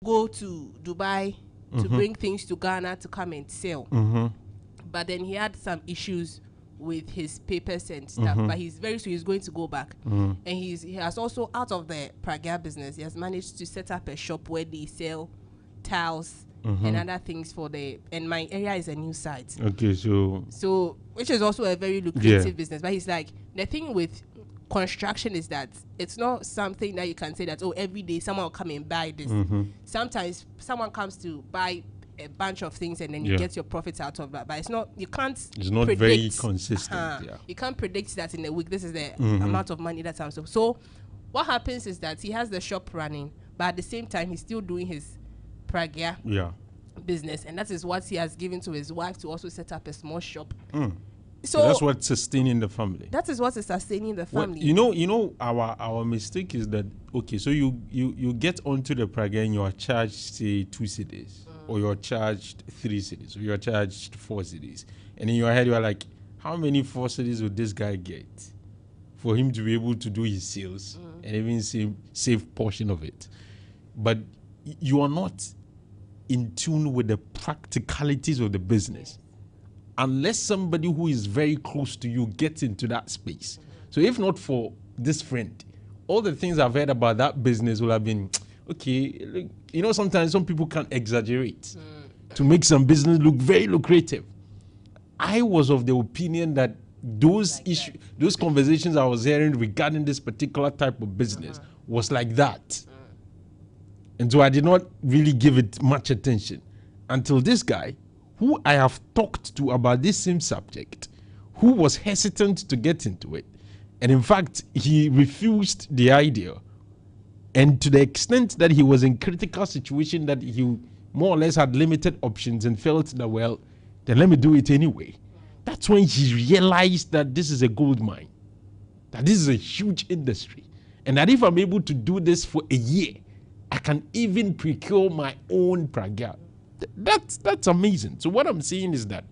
go to Dubai to bring things to Ghana to come and sell. But then he had some issues with his papers and stuff. But he's very sure he's going to go back. And he has also, out of the Pragya business, he has managed to set up a shop where they sell tiles and other things for and my area is a new site. Okay, so which is also a very lucrative business. But he's like, the thing with construction is that it's not something that you can say that, oh, every day someone will come and buy this. Sometimes someone comes to buy a bunch of things and then you get your profits out of that. But it's not predict, very consistent. You can't predict that in a week this is the amount of money that's also. So what happens is that he has the shop running, but at the same time he's still doing his Pragya business, and that is what he has given to his wife to also set up a small shop. So that's what's sustaining the family. That is what is sustaining the family. Well, our mistake is that, okay, so you get onto the Pragya and you are charged, say, 2 cedis, or you're charged 3 cedis, or you're charged 4 cedis, and in your head you are like, how many 4 cedis would this guy get for him to be able to do his sales and even save portion of it? But you are not in tune with the practicalities of the business unless somebody who is very close to you gets into that space. So if not for this friend, all the things I've heard about that business will have been, okay, sometimes some people can exaggerate to make some business look very lucrative. I was of the opinion that those conversations I was hearing regarding this particular type of business was like that. And so I did not really give it much attention until this guy, who I have talked to about this same subject, who was hesitant to get into it. And in fact, he refused the idea. And to the extent that he was in critical situation that he more or less had limited options and felt that, well, then let me do it anyway. That's when he realized that this is a gold mine, that this is a huge industry, and that if I'm able to do this for a year, I can even procure my own Pragya. That's amazing. So what I'm saying is that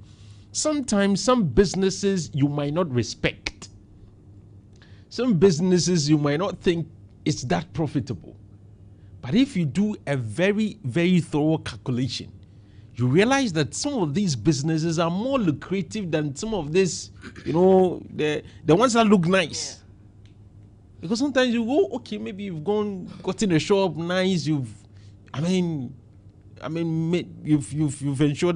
sometimes some businesses you might not respect. Some businesses you might not think it's that profitable. But if you do a very, very thorough calculation, you realize that some of these businesses are more lucrative than some of this, the ones that look nice. Because sometimes you go, okay, maybe you've gotten a shop nice, you've ensured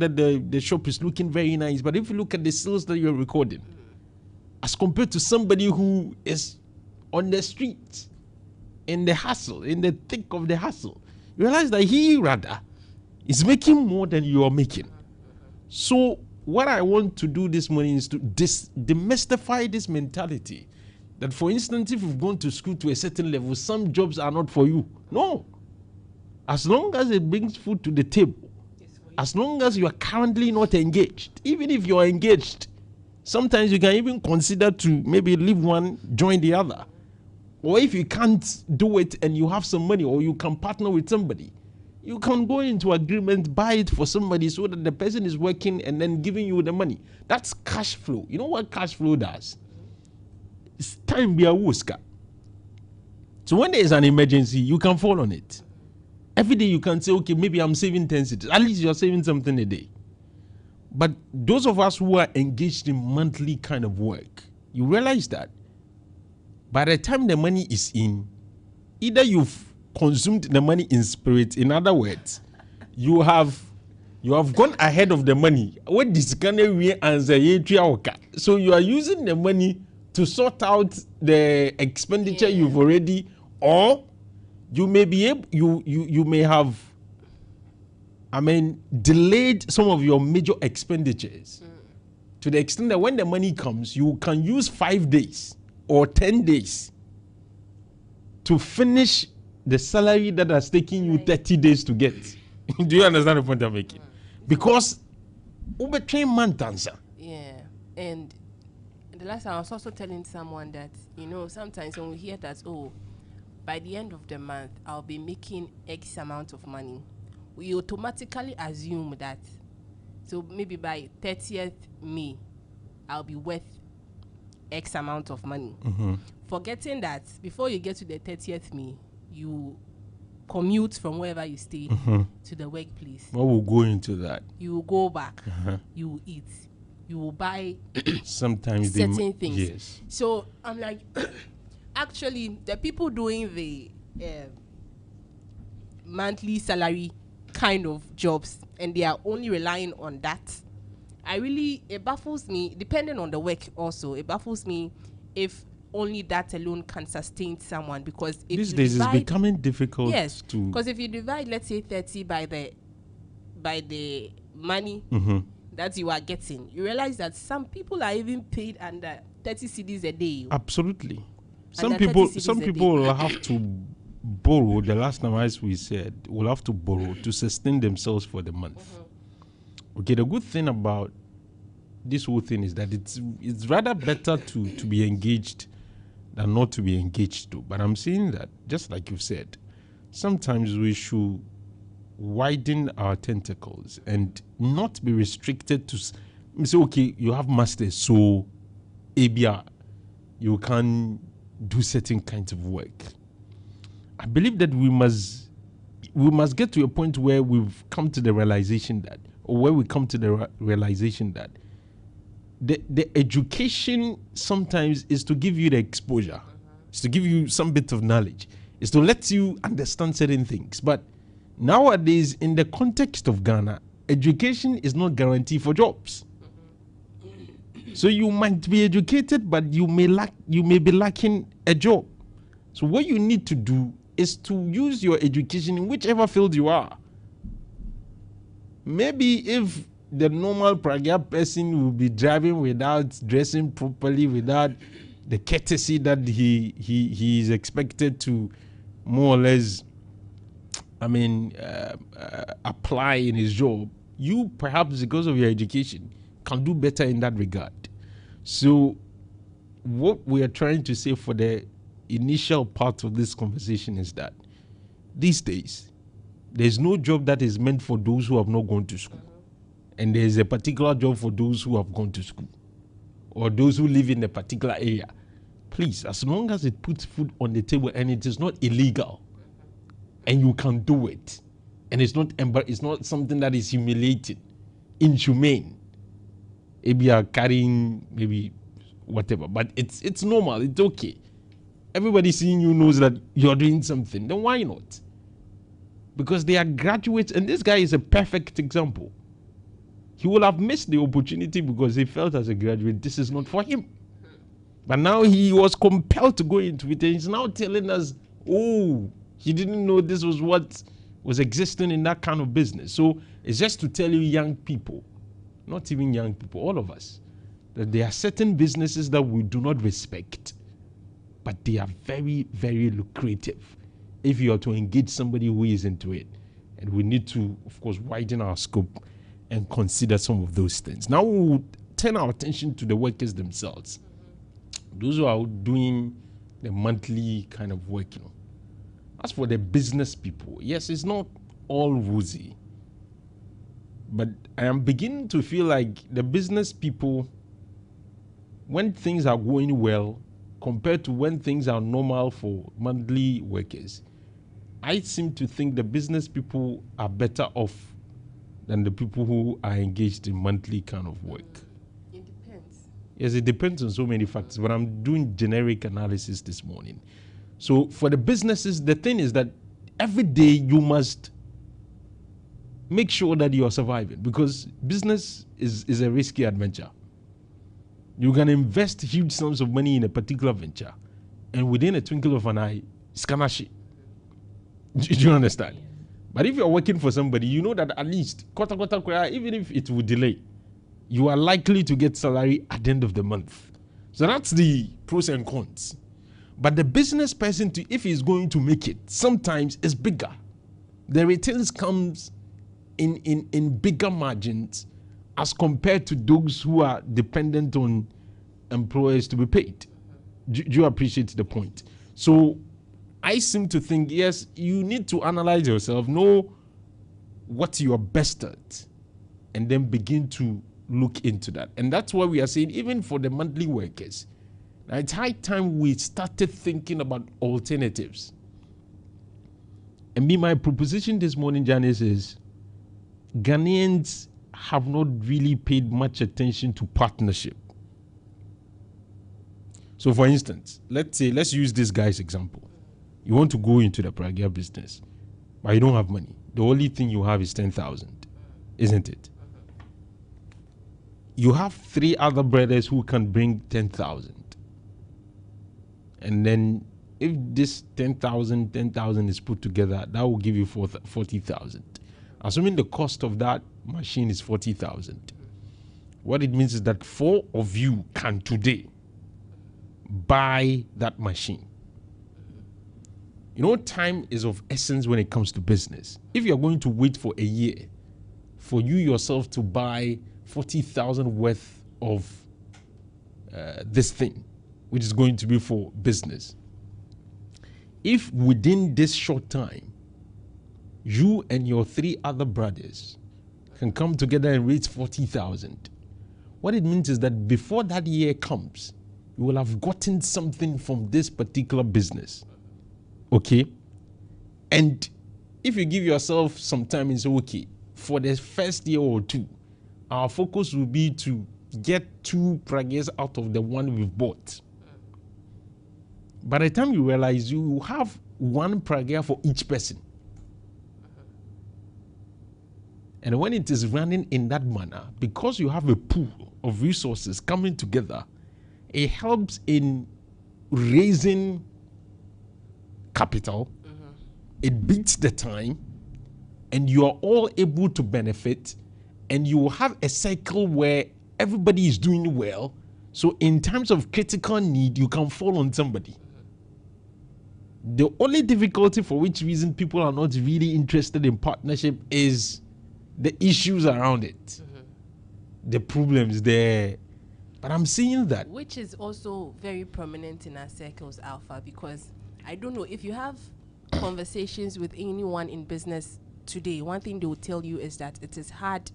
that the shop is looking very nice. But if you look at the sales that you're recording, as compared to somebody who is on the street, in the hustle, in the thick of the hustle, you realize that he rather is making more than you are making. So what I want to do this morning is to demystify this mentality that, for instance, if you've gone to school to a certain level, some jobs are not for you. No. As long as it brings food to the table, as long as you are currently not engaged, even if you are engaged, sometimes you can even consider to maybe leave one, join the other. Or if you can't do it and you have some money, or you can partner with somebody, you can go into agreement, buy it for somebody so that the person is working and then giving you the money. That's cash flow. You know what cash flow does? It's time be a wuska. So when there is an emergency, you can fall on it. Every day you can say, okay, maybe I'm saving 10 cities. At least you're saving something a day. But those of us who are engaged in monthly kind of work, you realize that by the time the money is in, either you've consumed the money in spirit. In other words, you have gone ahead of the money. What this can we answer? So you are using the money to sort out the expenditure you've already, or you may be able, you may have, delayed some of your major expenditures to the extent that when the money comes, you can use 5 days or 10 days to finish the salary that has taken you 30 days to get. Do you understand the point I'm making? Because yeah. And the last time I was also telling someone that, sometimes when we hear that, by the end of the month, I'll be making X amount of money, we automatically assume that, so maybe by 30th May, I'll be worth X amount of money. Forgetting that before you get to the 30th May, you commute from wherever you stay to the workplace. What will go into that? You will go back. You will eat. You will buy sometimes certain things. Yes. So I'm like, actually, the people doing the monthly salary kind of jobs, and they are only relying on that. It baffles me, depending on the work also, it baffles me if only that alone can sustain someone, because if these days it's becoming difficult. Yes, to because if you divide, let's say 30 by the money that you are getting, you realize that some people are even paid under 30 cedis a day. Absolutely. Some people will have to borrow. The last time, as we said, will have to borrow to sustain themselves for the month. Okay, the good thing about this whole thing is that it's rather better to be engaged than not to be engaged to. But I'm saying that, just like you've said, sometimes we should widen our tentacles and not be restricted to say, okay, you have masters, so ABR, you can do certain kinds of work. I believe that we must get to a point where we've come to the realization that, or where we come to the realization that the education sometimes is to give you the exposure, is to give you some bit of knowledge, is to let you understand certain things. But nowadays, in the context of Ghana, education is not guaranteed for jobs. So you might be educated, but you may be lacking a job. So what you need to do is to use your education in whichever field you are. Maybe if the normal Pragya person will be driving without dressing properly, without the courtesy that he is expected to more or less, apply in his job, you perhaps, because of your education, can do better in that regard. So what we are trying to say for the initial part of this conversation is that these days, there's no job that is meant for those who have not gone to school. And there's a particular job for those who have gone to school or those who live in a particular area. Please, as long as it puts food on the table and it is not illegal and you can do it, and it's not something that is humiliating, inhumane, maybe you are carrying maybe whatever, but it's normal, it's okay. Everybody seeing you knows that you're doing something, then why not? Because they are graduates, and this guy is a perfect example. He will have missed the opportunity because he felt as a graduate, this is not for him. But now he was compelled to go into it, and he's now telling us, oh, he didn't know this was what was existing in that kind of business. So it's just to tell you, young people, not even young people, all of us, that there are certain businesses that we do not respect, but they are very, very lucrative if you are to engage somebody who is into it. And we need to, of course, widen our scope and consider some of those things. Now we'll turn our attention to the workers themselves. Those who are doing the monthly kind of work, As for the business people, yes, it's not all rosy. But I am beginning to feel like the business people, when things are going well, compared to when things are normal for monthly workers, I seem to think the business people are better off than the people who are engaged in monthly kind of work. It depends. Yes, it depends on so many factors, but I'm doing generic analysis this morning. So for the businesses, the thing is that every day you must make sure that you are surviving, because business is a risky adventure. You can invest huge sums of money in a particular venture, and within a twinkle of an eye, it's gonna shit. Do you understand? But if you're working for somebody, you know that at least, even if it will delay, you are likely to get salary at the end of the month. So that's the pros and cons. But the business person, if he's going to make it, sometimes it's bigger. The returns comes in bigger margins as compared to those who are dependent on employers to be paid. Do you appreciate the point? So I seem to think, yes, you need to analyze yourself, know what you're best at, and then begin to look into that. And that's why we are saying, even for the monthly workers, it's high time we started thinking about alternatives. And my proposition this morning, Janice, is Ghanaians have not really paid much attention to partnership. So, for instance, let's use this guy's example. You want to go into the Pragya business, but you don't have money. The only thing you have is 10,000, isn't it? You have 3 other brothers who can bring 10,000. And then if this 10,000 is put together, that will give you 40,000. Assuming the cost of that machine is 40,000. What it means is that 4 of you can today buy that machine. You know, time is of essence when it comes to business. If you're going to wait for a year for you yourself to buy 40,000 worth of this thing, which is going to be for business, if within this short time, you and your 3 other brothers can come together and raise 40,000, what it means is that before that year comes, you will have gotten something from this particular business. Okay? And if you give yourself some time and say, okay, for the first year or 2, our focus will be to get 2 Pragyas out of the one we've bought. By the time you realize, you have 1 Pragya for each person. And when it is running in that manner, because you have a pool of resources coming together, it helps in raising capital. It beats the time, and you are all able to benefit, and you will have a cycle where everybody is doing well. So in times of critical need, you can fall on somebody. The only difficulty for which reason people are not really interested in partnership is the issues around it, the problems there. But I'm seeing that. Which is also very prominent in our circles, Alpha, because I don't know, if you have conversations with anyone in business today, one thing they will tell you is that it is hard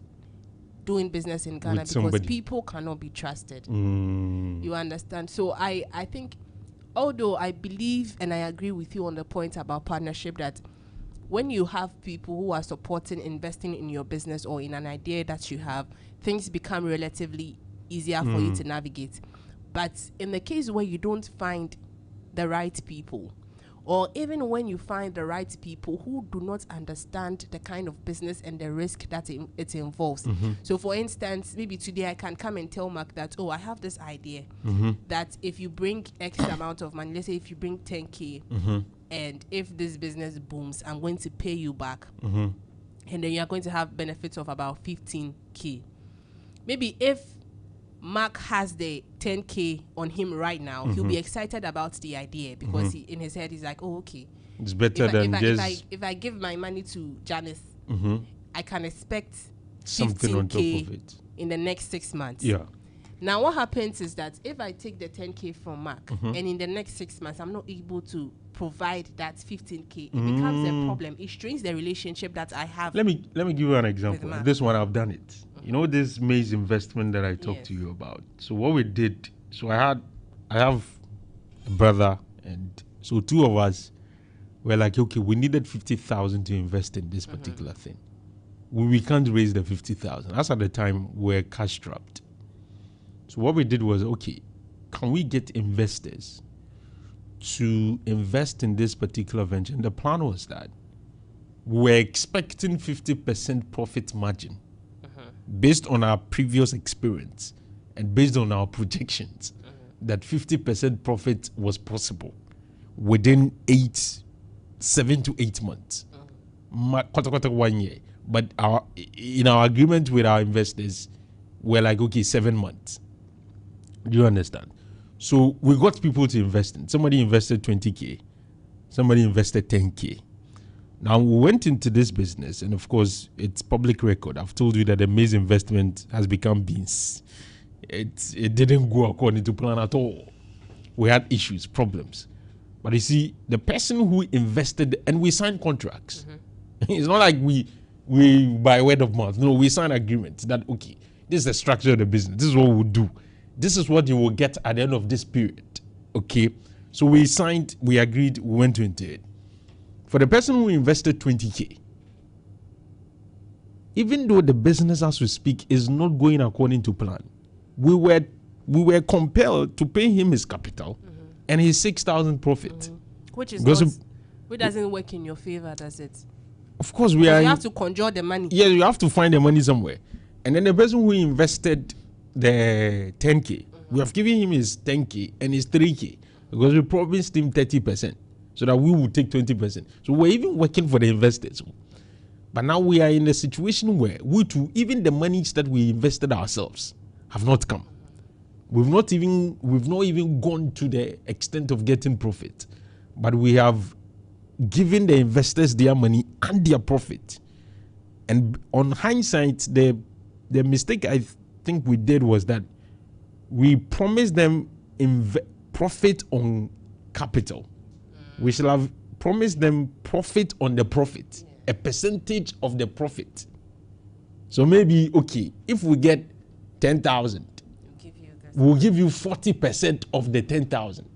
doing business in Ghana because people cannot be trusted. You understand? So I think, although I believe and I agree with you on the point about partnership, that when you have people who are supporting, investing in your business or in an idea that you have, things become relatively easier for you to navigate. But in the case where you don't find the right people, or even when you find the right people who do not understand the kind of business and the risk that it involves. So for instance, maybe today I can come and tell Mark that, oh, I have this idea that if you bring X amount of money, let's say if you bring 10K, and if this business booms, I'm going to pay you back. And then you're going to have benefits of about 15K. Maybe if Mark has the 10K on him right now, he'll be excited about the idea because in his head he's like, oh, okay, it's better than if I give my money to Janice, I can expect something on top of it in the next 6 months. Yeah. Now what happens is that if I take the 10K from Mark and in the next 6 months I'm not able to provide that 15K, it becomes a problem. It strains the relationship that I have. Let me give you an example. This one I've done it. You know this maize investment that I talked to you about. So what we did, so I have a brother, and so 2 of us were like, okay, we needed 50,000 to invest in this particular thing. We can't raise the 50,000. As at the time, we're cash strapped. So what we did was, okay, can we get investors to invest in this particular venture? And the plan was that we're expecting 50% profit margin based on our previous experience and based on our projections, that 50% profit was possible within 7 to 8 months, 1 year. But in our agreement with our investors, we're like, okay, 7 months. Do you understand? So we got people to invest in. Somebody invested 20K. Somebody invested 10K. Now we went into this business, and of course, it's public record. I've told you that the maize investment has become beans. It didn't go according to plan at all. We had issues, problems. But you see, the person who invested, and we signed contracts. It's not like we by word of mouth. No, we signed agreements that, okay, this is the structure of the business. This is what we'll do. This is what you will get at the end of this period. Okay? So we signed, we agreed, we went into it. For the person who invested 20K, even though the business as we speak is not going according to plan, we were compelled to pay him his capital and his 6,000 profit. Which is not, which doesn't work in your favor, does it? Of course, you have to conjure the money. Yeah, you have to find the money somewhere. And then the person who invested the 10K, we have given him his 10K and his 3K because we promised him 30% so that we would take 20%. So we're even working for the investors. But now we are in a situation where even the monies that we invested ourselves have not come. We've not even gone to the extent of getting profit, but we have given the investors their money and their profit. And on hindsight, the mistake I think we did was that we promised them profit on capital. We should have promised them profit on the profit, a percentage of the profit. So maybe, okay, if we get 10,000, we'll give you 40% of the 10,000.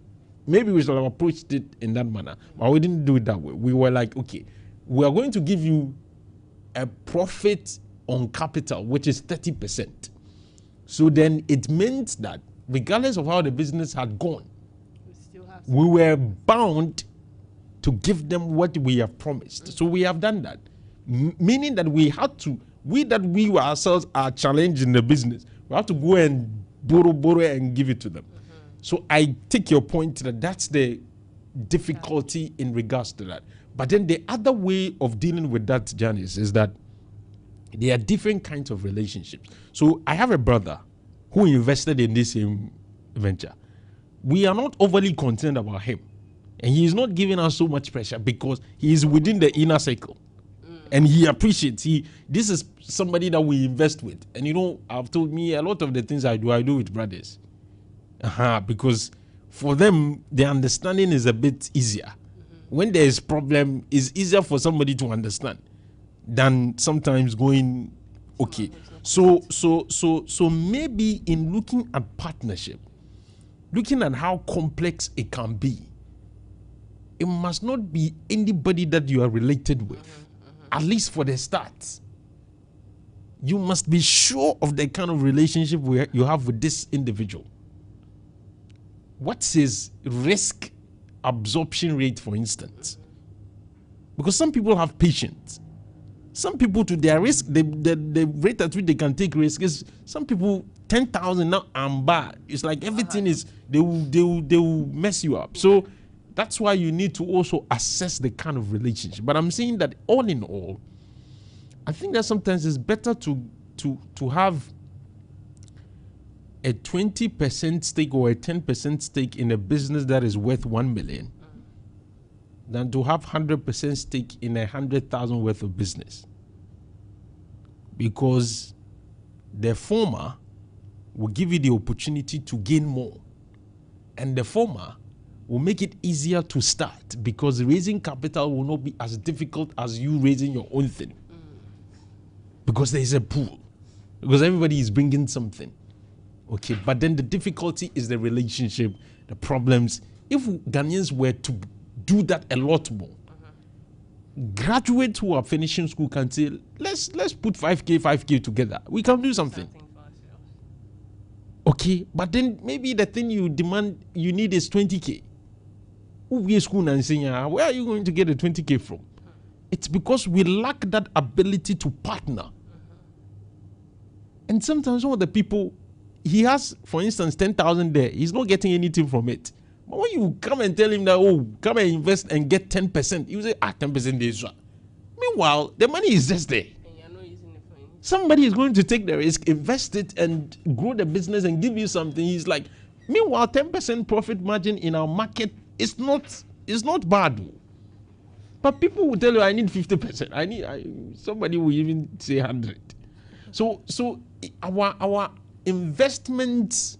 Maybe we should have approached it in that manner, but we didn't do it that way. We were like, okay, we are going to give you a profit on capital, which is 30%. So then it meant that regardless of how the business had gone, we were bound to give them what we have promised. So we have done that, meaning that we ourselves are challenged in the business. We have to go and borrow and give it to them. So I take your point that that's the difficulty in regards to that. But then the other way of dealing with that, Janice, is that there are different kinds of relationships. So I have a brother who invested in this same venture. We are not overly concerned about him. And he is not giving us so much pressure because he is within the inner circle. And he appreciates. This is somebody that we invest with. And you know, I've told me a lot of the things I do with brothers. Because for them, the understanding is a bit easier. When there is problem, it's easier for somebody to understand than sometimes going, okay. So maybe in looking at partnership, looking at how complex it can be, it must not be anybody that you are related with, at least for the start. You must be sure of the kind of relationship you have with this individual. What's his risk absorption rate, for instance? Because some people have patience. Some people, to their risk, the rate at which they can take risk is, some people, 10,000 now and bad. It's like everything is, they will mess you up. So that's why you need to also assess the kind of relationship. But I'm saying that all in all, I think that sometimes it's better to have a 20% stake or a 10% stake in a business that is worth 1 million than to have 100% stake in 100,000 worth of business. Because the former will give you the opportunity to gain more, and the former will make it easier to start because raising capital will not be as difficult as you raising your own thing. Because there is a pool. Because everybody is bringing something. Okay, but then the difficulty is the relationship, the problems. If Ghanaians were to do that a lot more, graduates who are finishing school can say, let's put 5K together. We can do something. Okay, but then maybe the thing you need is 20K. Where are you going to get the 20K from? It's because we lack that ability to partner. And sometimes some of the people, he has, for instance, 10,000 there. He's not getting anything from it. But when you come and tell him that, oh, come and invest and get 10%, he will say, 10% is what? Meanwhile, the money is just there. And you're not using it for anything. Somebody is going to take the risk, invest it, and grow the business and give you something. He's like, meanwhile, 10% profit margin in our market is not bad. But people will tell you, I need 50%. Somebody will even say 100. So our investment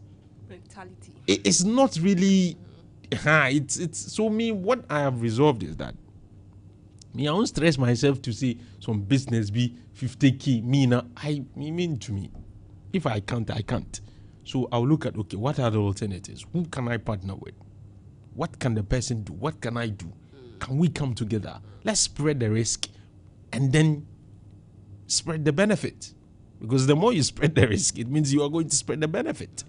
mentality is not really it's so me. What I have resolved is that I don't stress myself to say some business be 50K. To me, if I can't, I can't. So I'll look at, okay, what are the alternatives? Who can I partner with? What can the person do? What can I do? can we come together? Let's spread the risk and then spread the benefit. Because the more you spread the risk, it means you are going to spread the benefit.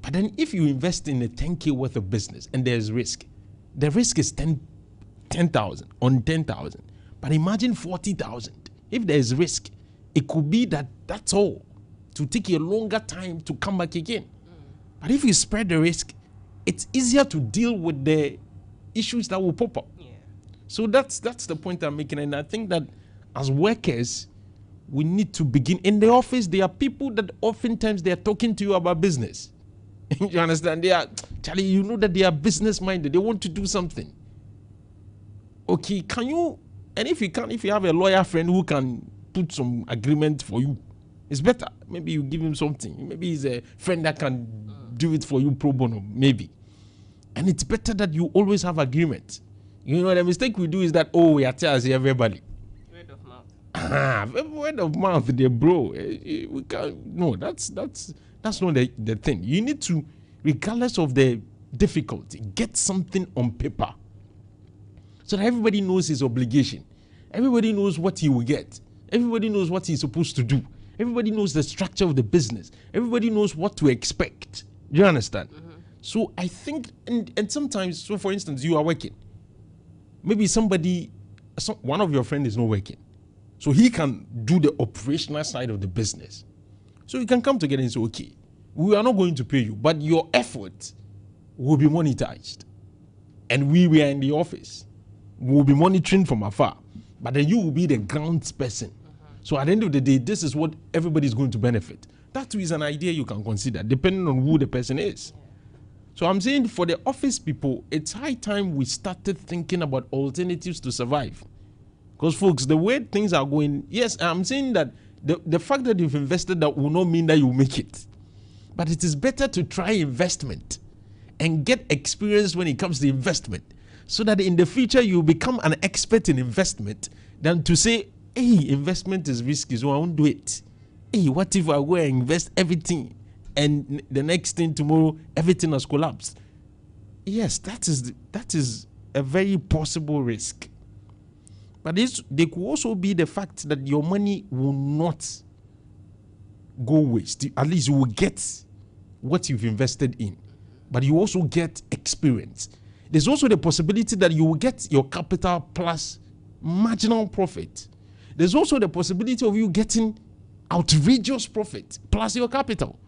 But then if you invest in a 10K worth of business and there's risk, the risk is 10,000 on 10,000. But imagine 40,000. If there's risk, it could be that's all. To take a longer time to come back again. But if you spread the risk, it's easier to deal with the issues that will pop up. Yeah. So that's the point I'm making. And I think that as workers, we need to begin. In the office, there are people that oftentimes they are talking to you about business. You understand? They are, Charlie, you know that they are business minded. They want to do something. Okay, can you, and if you have a lawyer friend who can put some agreement for you, it's better. Maybe you give him something. Maybe he's a friend that can do it for you pro bono, maybe. And it's better that you always have agreement. You know, the mistake we do is that, we are telling everybody. Word of mouth. Word of mouth, there, bro. We can't. No, that's not the thing. You need to, regardless of the difficulty, get something on paper, so that everybody knows his obligation. Everybody knows what he will get. Everybody knows what he's supposed to do. Everybody knows the structure of the business. Everybody knows what to expect. Do you understand? Mm-hmm. So I think, and sometimes, so for instance, you are working. Maybe one of your friends is not working. So he can do the operational side of the business. So you can come together and say, okay, we are not going to pay you, but your effort will be monetized. And we are in the office. We will be monitoring from afar. But then you will be the grounds person. So at the end of the day, this is what everybody is going to benefit. That is an idea you can consider, depending on who the person is. So I'm saying for the office people, it's high time we started thinking about alternatives to survive. Because folks, the way things are going, yes, I'm saying that the fact that you've invested that will not mean that you make it. But it is better to try investment and get experience when it comes to investment, so that in the future you become an expert in investment, than to say, hey, investment is risky, so I won't do it. Hey, what if I go and invest everything and the next thing tomorrow, everything has collapsed? Yes, that is a very possible risk. But there could also be the fact that your money will not go waste. At least you will get what you've invested in, but you also get experience. There's also the possibility that you will get your capital plus marginal profit. There's also the possibility of you getting outrageous profit plus your capital.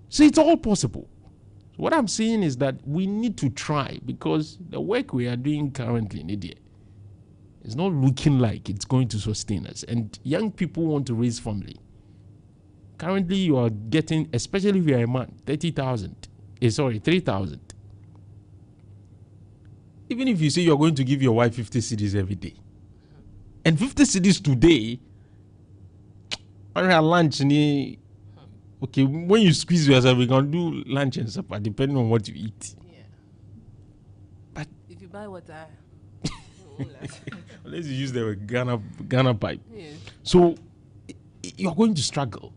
So it's all possible. So what I'm saying is that we need to try, because the work we are doing currently in India is not looking like it's going to sustain us. And young people want to raise family. Currently, you are getting, especially if you are a man, 3,000. Even if you say you're going to give your wife 50 cedis every day, and 50 cedis today, on her lunch, okay, when you squeeze yourself, we can do lunch and supper depending on what you eat. Yeah. But if you buy water, unless you use the Ghana pipe. Yeah. So you're going to struggle.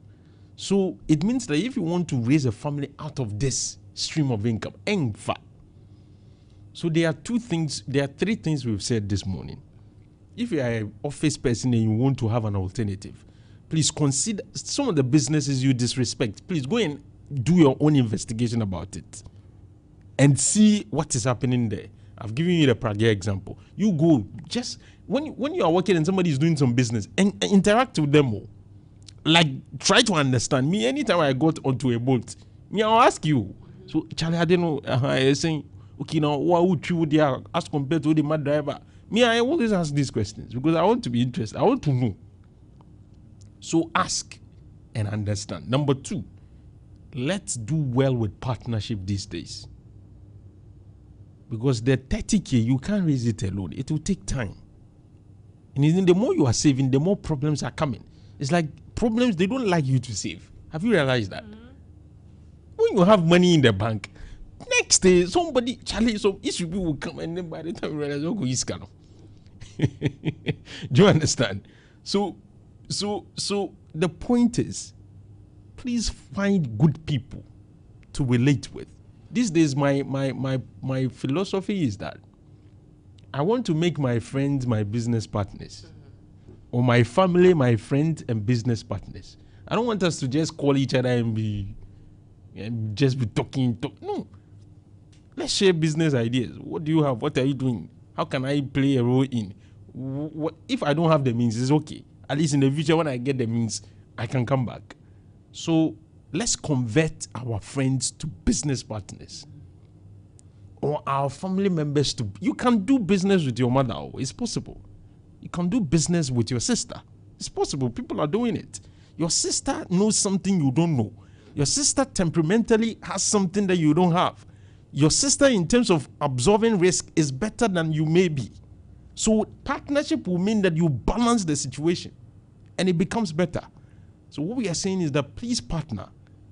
So it means that if you want to raise a family out of this stream of income, so there are three things we've said this morning. If you are an office person and you want to have an alternative, please consider some of the businesses you disrespect. Please go and do your own investigation about it and see what is happening there. I've given you the Prague example. You go, just when you are working and somebody is doing some business, and interact with them all. Like, try to understand. Me, anytime I got onto a boat, I'll ask you. So, Charlie, I don't know. I saying, okay, now, what would you do as compared to the mad driver? I always ask these questions because I want to be interested. I want to know. So, ask and understand. Number 2, let's do well with partnership these days. Because the 30K, you can't raise it alone. It will take time. And the more you are saving, the more problems are coming. It's like problems, they don't like you to save. Have you realized that? Mm-hmm. When you have money in the bank, next day, some issue will come, and then by the time you realize, oh, he's kind of. Do you understand? So the point is, please find good people to relate with. These days, my philosophy is that I want to make my friends my business partners, or my family my friends and business partners. I don't want us to just call each other and just be talking. No. Let's share business ideas. What do you have? What are you doing? How can I play a role in? What if I don't have the means? It's okay. At least in the future, when I get the means, I can come back. So let's convert our friends to business partners, or our family members to. You can do business with your mother. It's possible. You can do business with your sister. It's possible. People are doing it. Your sister knows something you don't know. Your sister temperamentally has something that you don't have. Your sister, in terms of absorbing risk, is better than you may be. So partnership will mean that you balance the situation and it becomes better. So what we are saying is that please partner.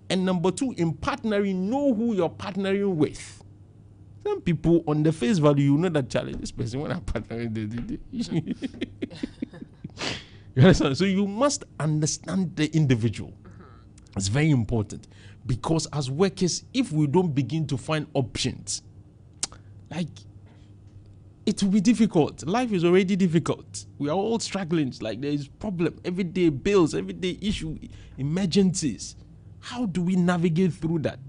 And number two, in partnering, know who you're partnering with. Some people on the face value, you know that challenge. This person, when I partner with you understand? So you must understand the individual. It's very important, because as workers, if we don't begin to find options, like, it will be difficult. Life is already difficult. We are all struggling. It's like there is problem, everyday bills, everyday issue, emergencies. How do we navigate through that?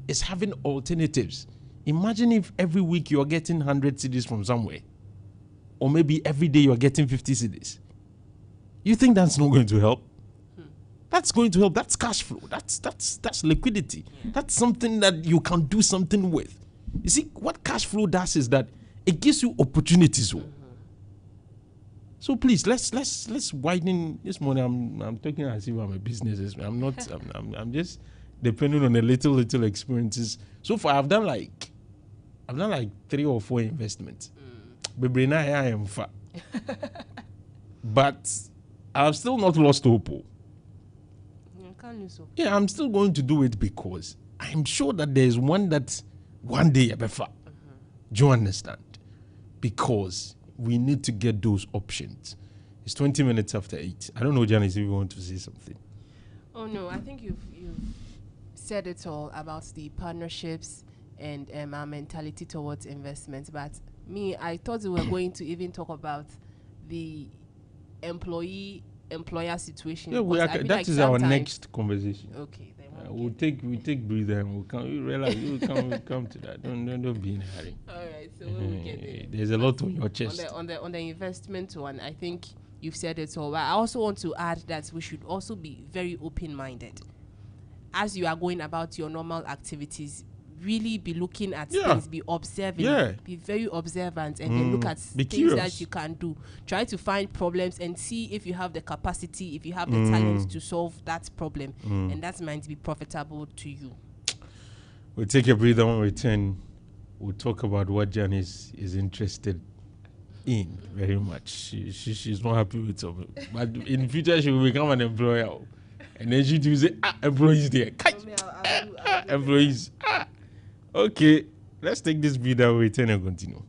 It's having alternatives. Imagine if every week you are getting 100 cedis from somewhere, or maybe every day you are getting 50 cedis. You think that's not going to help? That's going to help. That's cash flow. That's liquidity. That's something that you can do something with. You see, what cash flow does is that it gives you opportunities. So please, let's widen this morning. I'm talking as if I'm a businessman. I'm not. I'm just depending on the little experiences. So far, I've done like 3 or 4 investments. But I am fat. But I've still not lost hope. Yeah, I'm still going to do it, because I'm sure that there's one that one day I'll be fat. Do you understand? Because we need to get those options. It's 20 minutes after 8. I don't know, Janice, if you want to say something. Oh no, I think you've said it all about the partnerships and our mentality towards investment. But me, I thought we were going to even talk about the employer situation. Yeah, that is our next conversation. Okay, then we'll take breather and we'll come. You realize we'll come to that. Don't be in a hurry. All right, so we'll get there. There's a lot on your chest. On the investment one, I think you've said it all. But I also want to add that we should also be very open-minded as you are going about your normal activities. Really be looking at things, be observing, be very observant, and then look at things that you can do. Try to find problems and see if you have the capacity, if you have the talent to solve that problem, and that might be profitable to you. We'll take a breather. When we return, we'll talk about what Janice is interested in very much. She's not happy with something, but in future she will become an employer, and then she will say, employees there, employees. Okay, let's take this video, return and continue.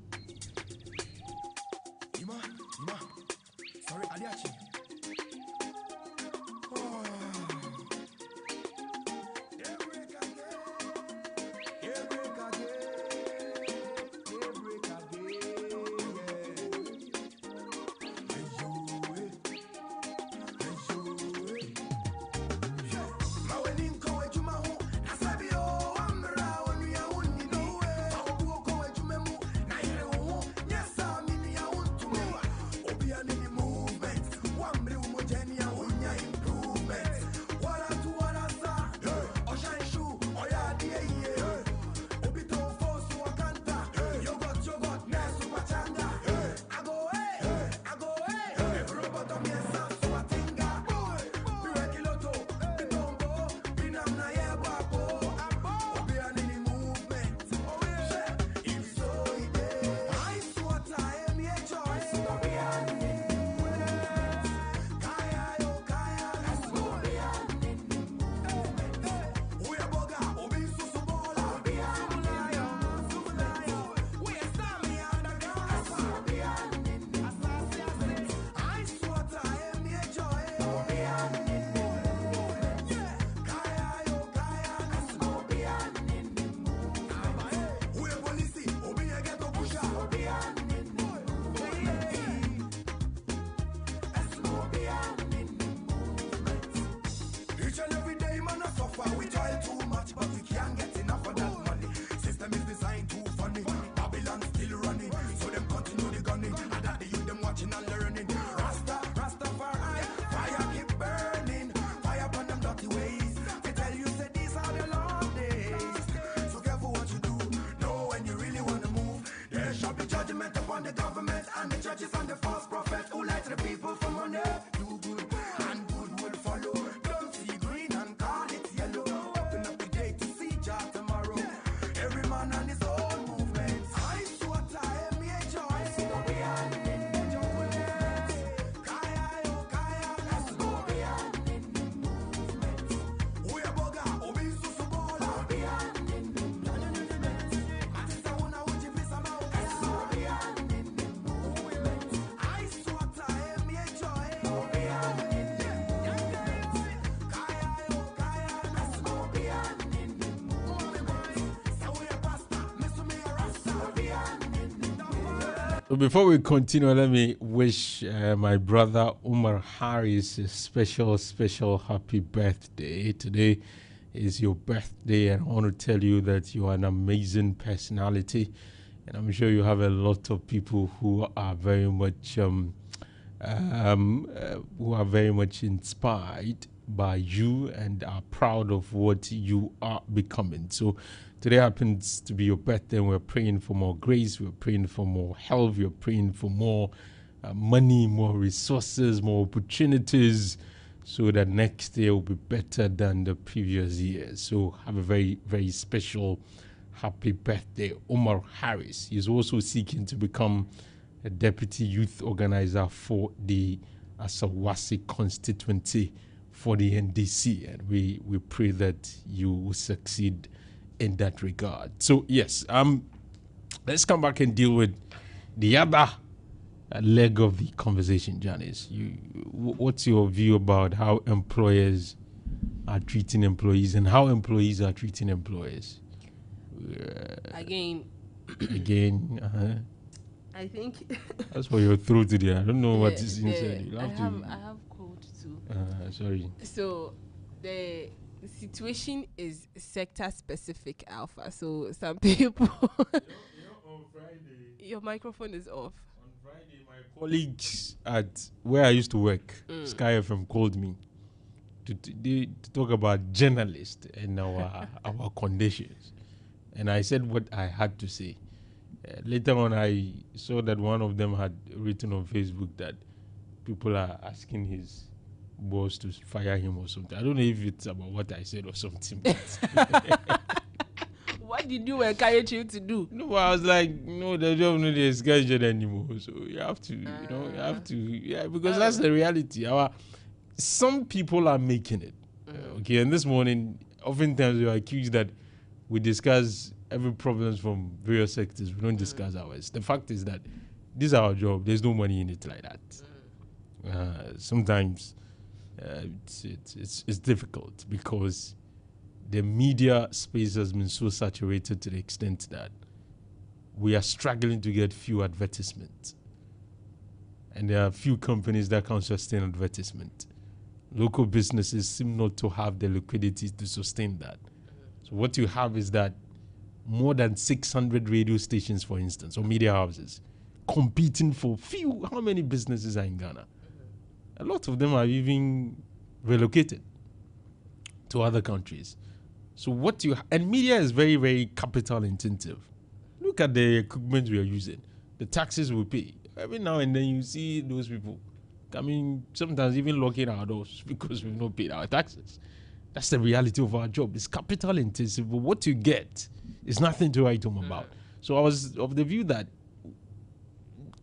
So before we continue, let me wish my brother Umar Harris a special happy birthday. Today is your birthday, and I want to tell you that you are an amazing personality, and I'm sure you have a lot of people who are very much inspired by you and are proud of what you are becoming. So today happens to be your birthday, and we're praying for more grace, we're praying for more health, we're praying for more money, more resources, more opportunities, so that next year will be better than the previous year. So have a very, very special happy birthday, Omar Harris. He's also seeking to become a deputy youth organizer for the Asawasi constituency for the NDC, and we pray that you will succeed in that regard. So yes, let's come back and deal with the other leg of the conversation, Janice. What's your view about how employers are treating employees and how employees are treating employers? Again. I think that's for your throat today. I don't know what is inside. I have cold too. Sorry. So the situation is sector specific, Alpha. So some people. On Friday. Your microphone is off. On Friday, my colleagues at where I used to work, Sky FM, called me to talk about journalists and our conditions, and I said what I had to say. Later on, I saw that one of them had written on Facebook that people are asking his boss to fire him or something. I don't know if it's about what I said or something. What did you encourage him to do? No, I was like, no, they don't know the schedule anymore. So you have to, because that's the reality. Some people are making it. Okay, and this morning, oftentimes we are accused that we discuss every problems from various sectors. We don't discuss ours. The fact is that this is our job. There's no money in it like that. Sometimes it's difficult because the media space has been so saturated to the extent that we are struggling to get few advertisements. And there are few companies that can sustain advertisement. Local businesses seem not to have the liquidity to sustain that. So what you have is that more than 600 radio stations, for instance, or media houses, competing for how many businesses are in Ghana? A lot of them are even relocated to other countries. So and media is very, very capital intensive. Look at the equipment we are using, the taxes we pay. Every now and then you see those people coming, sometimes even locking our doors because we've not paid our taxes. That's the reality of our job. It's capital intensive, but what you get is nothing to write home about. So I was of the view that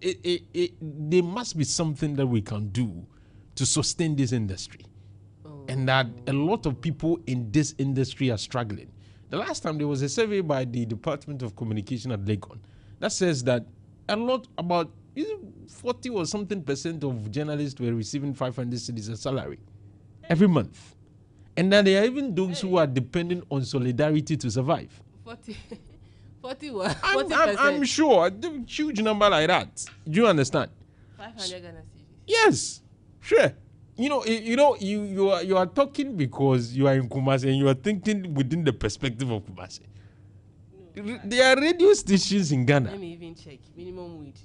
there must be something that we can do to sustain this industry. And that a lot of people in this industry are struggling. The last time there was a survey by the Department of Communication at Legon that says that about 40 or something % of journalists were receiving 500 cedis a salary every month. And that there are even those who are depending on solidarity to survive. 40 what? I'm sure. A huge number like that. Do you understand? 500 Ghana cedis. Yes, sure. You are talking because you are in Kumasi and you are thinking within the perspective of Kumasi. No, there are radio stations in Ghana. Let me even check. Minimum wage.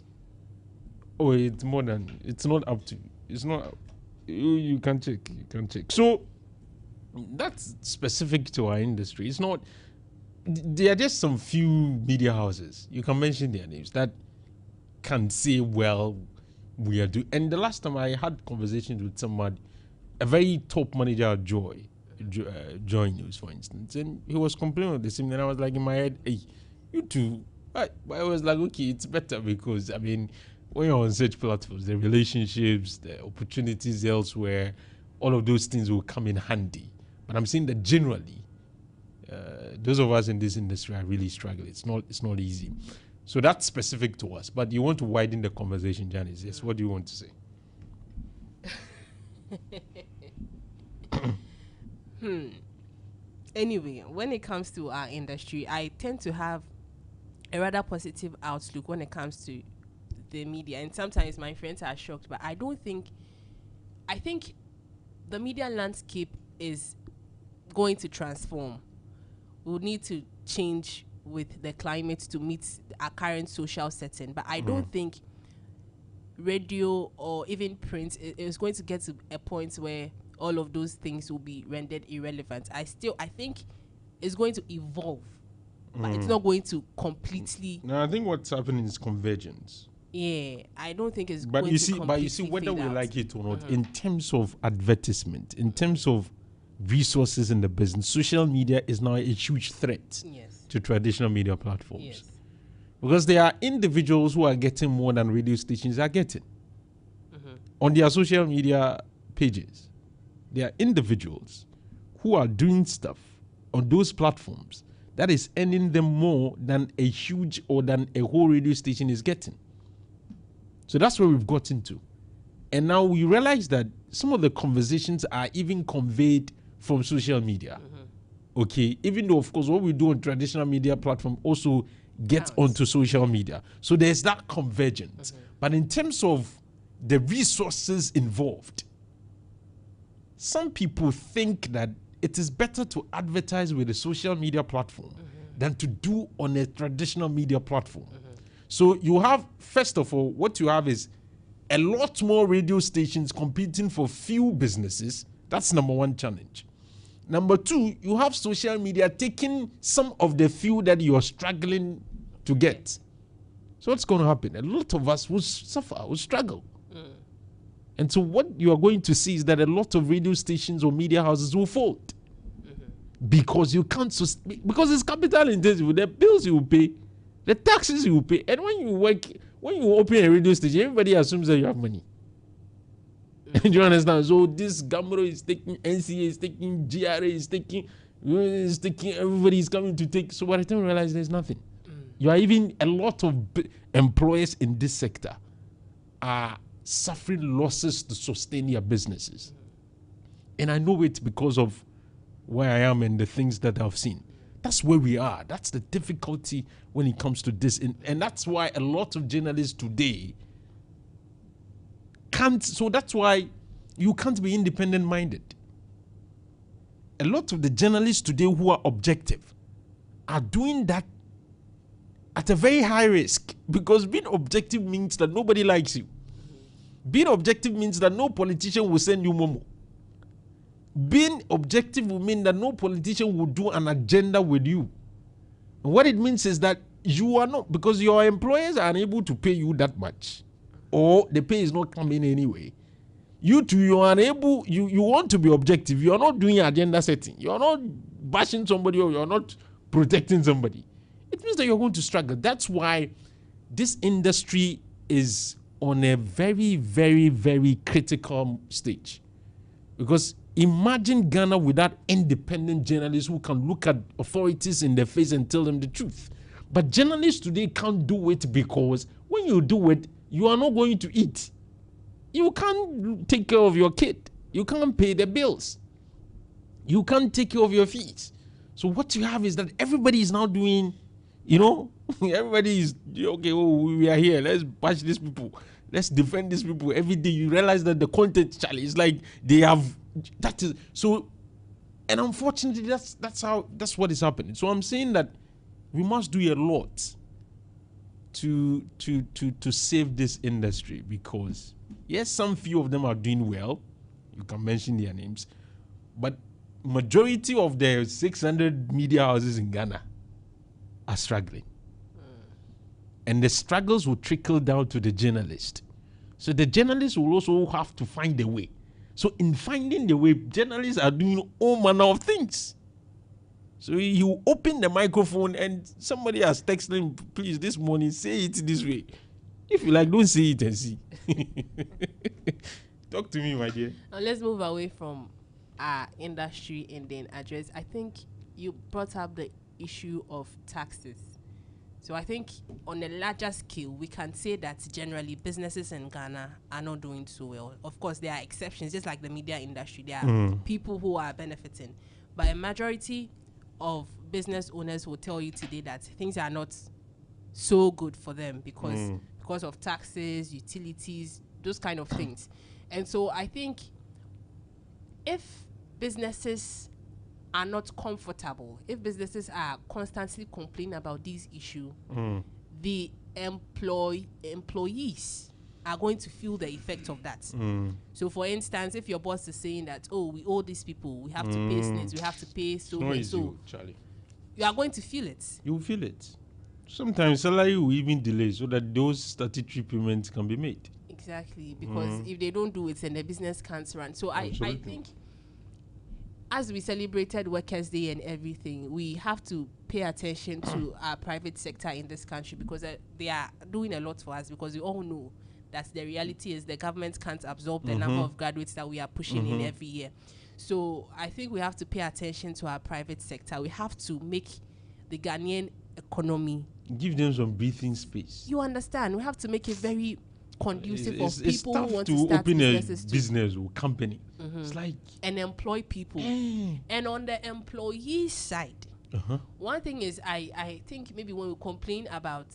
Oh, it's more than. It's not up to. It's not. You can check. You can check. So that's specific to our industry. It's not. There are just some few media houses. You can mention their names that can say, well, we are doing. And the last time I had conversations with someone, a very top manager at Joy News, for instance, and he was complaining of the same. And I was like in my head, hey, you too. But I was like, okay, it's better because, I mean, when you're on such platforms, the relationships, the opportunities elsewhere, all of those things will come in handy. But I'm saying that generally, those of us in this industry are really struggling. It's not easy. So that's specific to us. But you want to widen the conversation, Janice. Yes, what do you want to say? Anyway, when it comes to our industry, I tend to have a rather positive outlook when it comes to the media, and sometimes my friends are shocked, but I think the media landscape is going to transform. We'll need to change with the climate to meet our current social setting, but I don't think radio or even print is going to get to a point where all of those things will be rendered irrelevant. I think it's going to evolve, but it's not going to completely. No, I think what's happening is convergence. Yeah, I don't think it's But going you to see, completely whether fade we out. like it or not, in terms of advertisement, in terms of resources in the business, social media is now a huge threat Yes. to traditional media platforms. Yes. Because there are individuals who are getting more than radio stations are getting on their social media pages. There are individuals who are doing stuff on those platforms that is earning them more than a huge or than a whole radio station is getting. So that's where we've gotten to. And now we realize that some of the conversations are even conveyed from social media. Okay, even though, of course, what we do on traditional media platform also gets onto social media. So there's that convergence. But in terms of the resources involved, some people think that it is better to advertise with a social media platform than to do on a traditional media platform. So you have, first of all, what you have is a lot more radio stations competing for few businesses. That's number one challenge. Number two, you have social media taking some of the few that you're struggling to get. So what's going to happen? A lot of us will suffer, will struggle. And so what you are going to see is that a lot of radio stations or media houses will fold. Because you can't, because it's capital intensive. The bills you will pay, the taxes you will pay. And when you open a radio station, everybody assumes that you have money. Do you understand? So this Gamro is taking, NCA is taking, GRA is taking, everybody is coming to take. So by the time you realize there's nothing. You are even, a lot of employers in this sector are suffering losses to sustain their businesses. And I know it because of where I am and the things that I've seen. That's where we are. That's the difficulty when it comes to this. And that's why a lot of journalists today can't, so that's why you can't be independent minded. A lot of the journalists today who are objective are doing that at a very high risk, because being objective means that nobody likes you. Being objective means that no politician will send you momo. Being objective will mean that no politician will do an agenda with you. And what it means is that you are not, because your employers are unable to pay you that much, or the pay is not coming anyway. You too, you are unable, you want to be objective. You are not doing agenda setting. You are not bashing somebody, or you are not protecting somebody. It means that you're going to struggle. That's why this industry is on a very, very, very critical stage. Because imagine Ghana without independent journalists who can look at authorities in the face and tell them the truth. But journalists today can't do it, because when you do it, you are not going to eat. You can't take care of your kid. You can't pay the bills. You can't take care of your fees. So what you have is that everybody is now doing, everybody is, okay, we are here. Let's bash these people. Let's defend these people. Every day you realize that the content challenge is like they have, that is, so, and unfortunately that's what is happening. So I'm saying that we must do a lot to save this industry, because yes, some few of them are doing well. You can mention their names, but majority of the 600 media houses in Ghana are struggling. And the struggles will trickle down to the journalist. So the journalists will also have to find a way. So in finding the way, journalists are doing all manner of things. So you open the microphone and somebody has texted him, please, this morning, say it this way. If you like, don't say it and see. Talk to me, my dear. Now let's move away from our industry and then address, I think you brought up the issue of taxes. So I think on a larger scale, we can say that generally businesses in Ghana are not doing so well. Of course, there are exceptions, just like the media industry. There are people who are benefiting. But a majority of business owners will tell you today that things are not so good for them because because of taxes, utilities, those kind of things. And so I think if businesses are not comfortable, if businesses are constantly complaining about this issue, the employees are going to feel the effect of that. So for instance, if your boss is saying that, oh, we owe these people, we have to pay SNES, we have to pay so and so, Charlie, you are going to feel it. You will feel it. Sometimes salary will even delay so that those statutory payments can be made. Exactly, because if they don't do it, then the business can't run. So I think as we celebrated Workers' Day and everything, we have to pay attention to our private sector in this country, because they are doing a lot for us, because we all know that the reality is the government can't absorb the number of graduates that we are pushing in every year. So I think we have to pay attention to our private sector. We have to make the Ghanaian economy, give them some breathing space. You understand? We have to make it very conducive for people who want to start open businesses a business or company. It's like, and employ people. And on the employee side, one thing is I think maybe when we complain about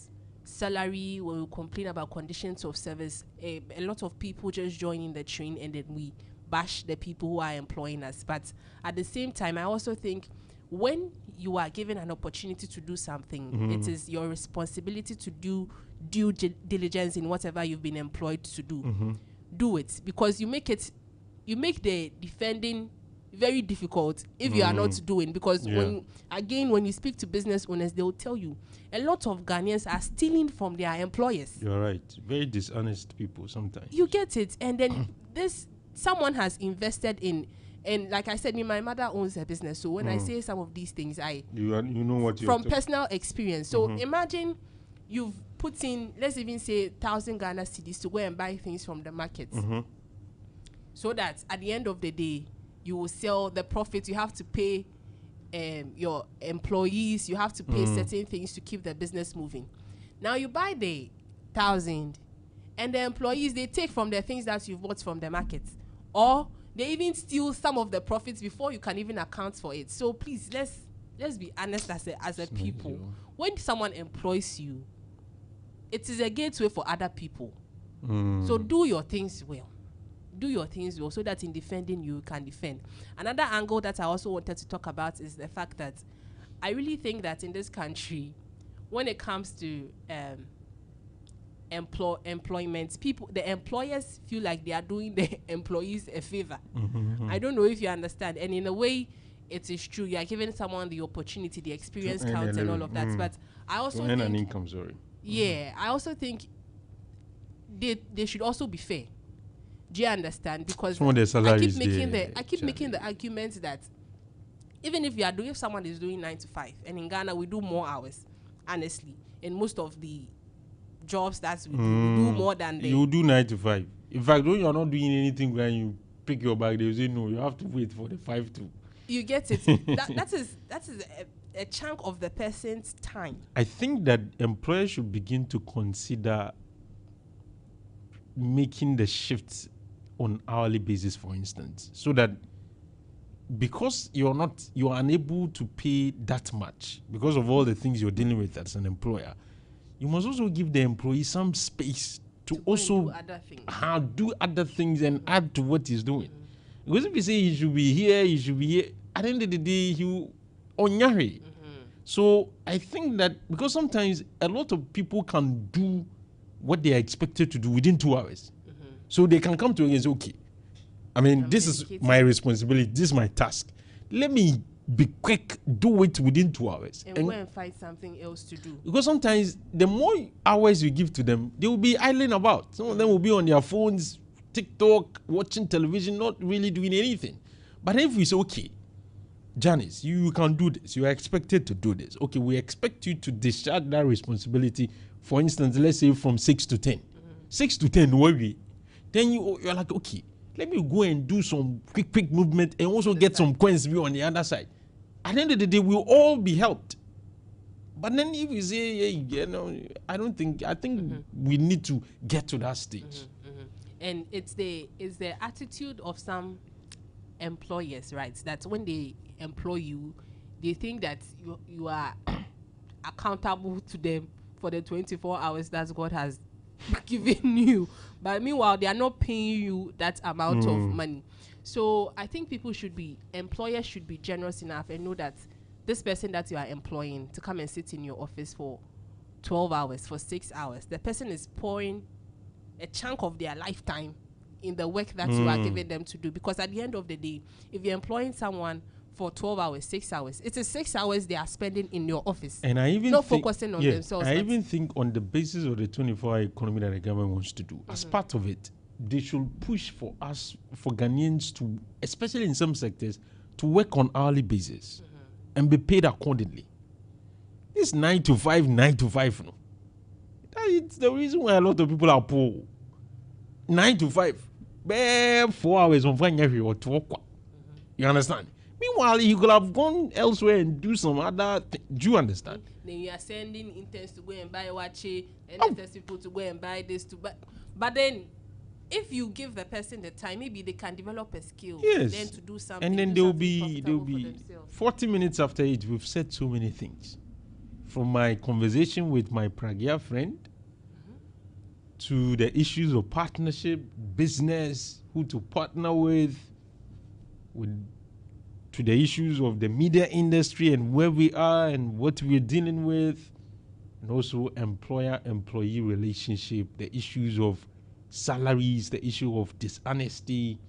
salary, when we complain about conditions of service, a lot of people just join in the train and then we bash the people who are employing us. But at the same time, I also think when you are given an opportunity to do something, it is your responsibility to do due diligence in whatever you've been employed to do. Do it, because you make the defending very difficult if you are not doing. Because when you speak to business owners, they will tell you a lot of Ghanaians are stealing from their employers. You're right. Very dishonest people sometimes. You get it. And then someone has invested in. And like I said, my mother owns a business. So when I say some of these things, you know what you're from personal experience. So imagine you've put in, let's even say 1,000 Ghana cedis to go and buy things from the market. So that at the end of the day, you will sell the profit. You have to pay your employees. You have to pay certain things to keep the business moving. Now you buy the 1,000 and the employees, they take from the things that you've bought from the market. Or they even steal some of the profits before you can even account for it. So please, let's be honest as a people. When someone employs you, it is a gateway for other people. So do your things well. Do your things well so that in defending you can defend. Another angle that I also wanted to talk about is the fact that I really think that in this country, when it comes to employment, the employers feel like they are doing the employees a favor. I don't know if you understand. And in a way, it is true. You are giving someone the opportunity, the experience counts and all of that. But I also think an income, sorry. Yeah, I also think they should also be fair. Do you understand? Because I keep making the argument that even if someone is doing 9 to 5, and in Ghana we do more hours, honestly, in most of the jobs that we do more than they. You do 9 to 5. In fact, when you're not doing anything, when you pick your bag, they say no, you have to wait for the 5 to. You get it. that is a chunk of the person's time. I think that employers should begin to consider making the shifts on hourly basis, for instance, so that because you are unable to pay that much because of all the things you're dealing with as an employer, you must also give the employee some space to also do other things and add to what he's doing. Because if you say he should be here, at the end of the day, you onyari. So I think that because sometimes a lot of people can do what they are expected to do within 2 hours. So they can come to you and say, okay, this is my responsibility, this is my task. Let me be quick, do it within 2 hours. And go and find something else to do. Because sometimes the more hours you give to them, they will be idling about. Some of them will be on their phones, TikTok, watching television, not really doing anything. But if we say, okay, Janice, you can do this. You are expected to do this. Okay, we expect you to discharge that responsibility. For instance, let's say from 6 to 10. 6 to 10, worry. Then you're like, okay, let me go and do some quick movement and also get some coins on the other side. At the end of the day, we'll all be helped. But then if you say, I think we need to get to that stage. And it's the attitude of some employers, right? That when they employ you, they think that you are accountable to them for the 24 hours that God has giving you, but meanwhile they are not paying you that amount of money. So I think employers should be generous enough and know that this person that you are employing to come and sit in your office for 12 hours, for 6 hours, the person is pouring a chunk of their lifetime in the work that you are giving them to do. Because at the end of the day, if you're employing someone for 12 hours, 6 hours, it is 6 hours they are spending in your office. And I even not focusing on themselves. I even think on the basis of the 24-hour economy that the government wants to do, as part of it, they should push for us, for Ghanaians to, especially in some sectors, to work on hourly basis and be paid accordingly. This 9 to 5, no. It's the reason why a lot of people are poor. 9 to 5. 4 hours on Friday or 2 o'clock. You understand? Meanwhile, you could have gone elsewhere and do some other thing. Do you understand? Then you are sending interns to go and buy watchy, and people to go and buy this to buy. But then, if you give the person the time, maybe they can develop a skill. Yes. Then to do something. And then they'll be 40 minutes after it. We've said so many things. From my conversation with my Pragya friend to the issues of partnership, business, who to partner with to the issues of the media industry and where we are and what we're dealing with, and also employer-employee relationship, the issues of salaries, the issue of dishonesty,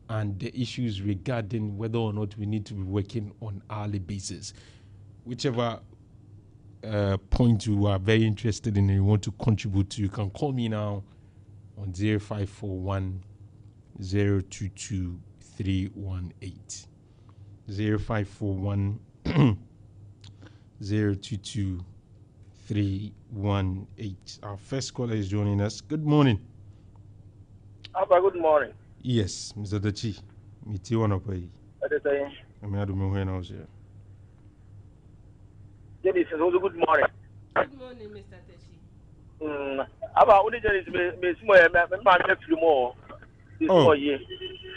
and the issues regarding whether or not we need to be working on hourly basis. Whichever point you are very interested in and you want to contribute to, you can call me now on 0541 022 318. 0541 022 318. Our first caller is joining us. Good morning. Alfa, good morning. Yes, Mr. Dachi. Miti wana pa yi. What are you saying? Ame adu me hwe na ose. Jenny says, also good morning. Good morning, Mr. Teshi. Alfa, only Jenny me small me man me few more. This more year.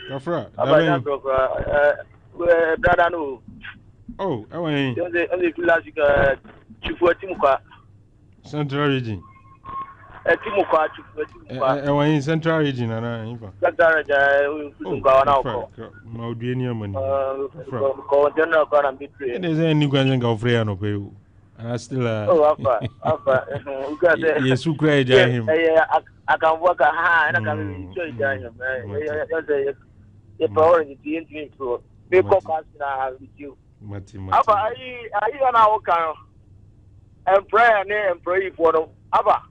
Kafra. Alfa, brother no. Oh, awen. Only last week chifu Timukwa. Central region. Timukwa chifu. Awen Central region ana ifa. Central region Timukwa na uko. Ma odie ni amani. Ko general ko na bitwe. Ene ze ni kwanje nga ofre ya no pe o. And I still Alfa. Yes, who cried him? I can work hard and I can enjoy him. The priority to me to be focused with you. Alfa, I on our kind and pray and employee for them. Alfa.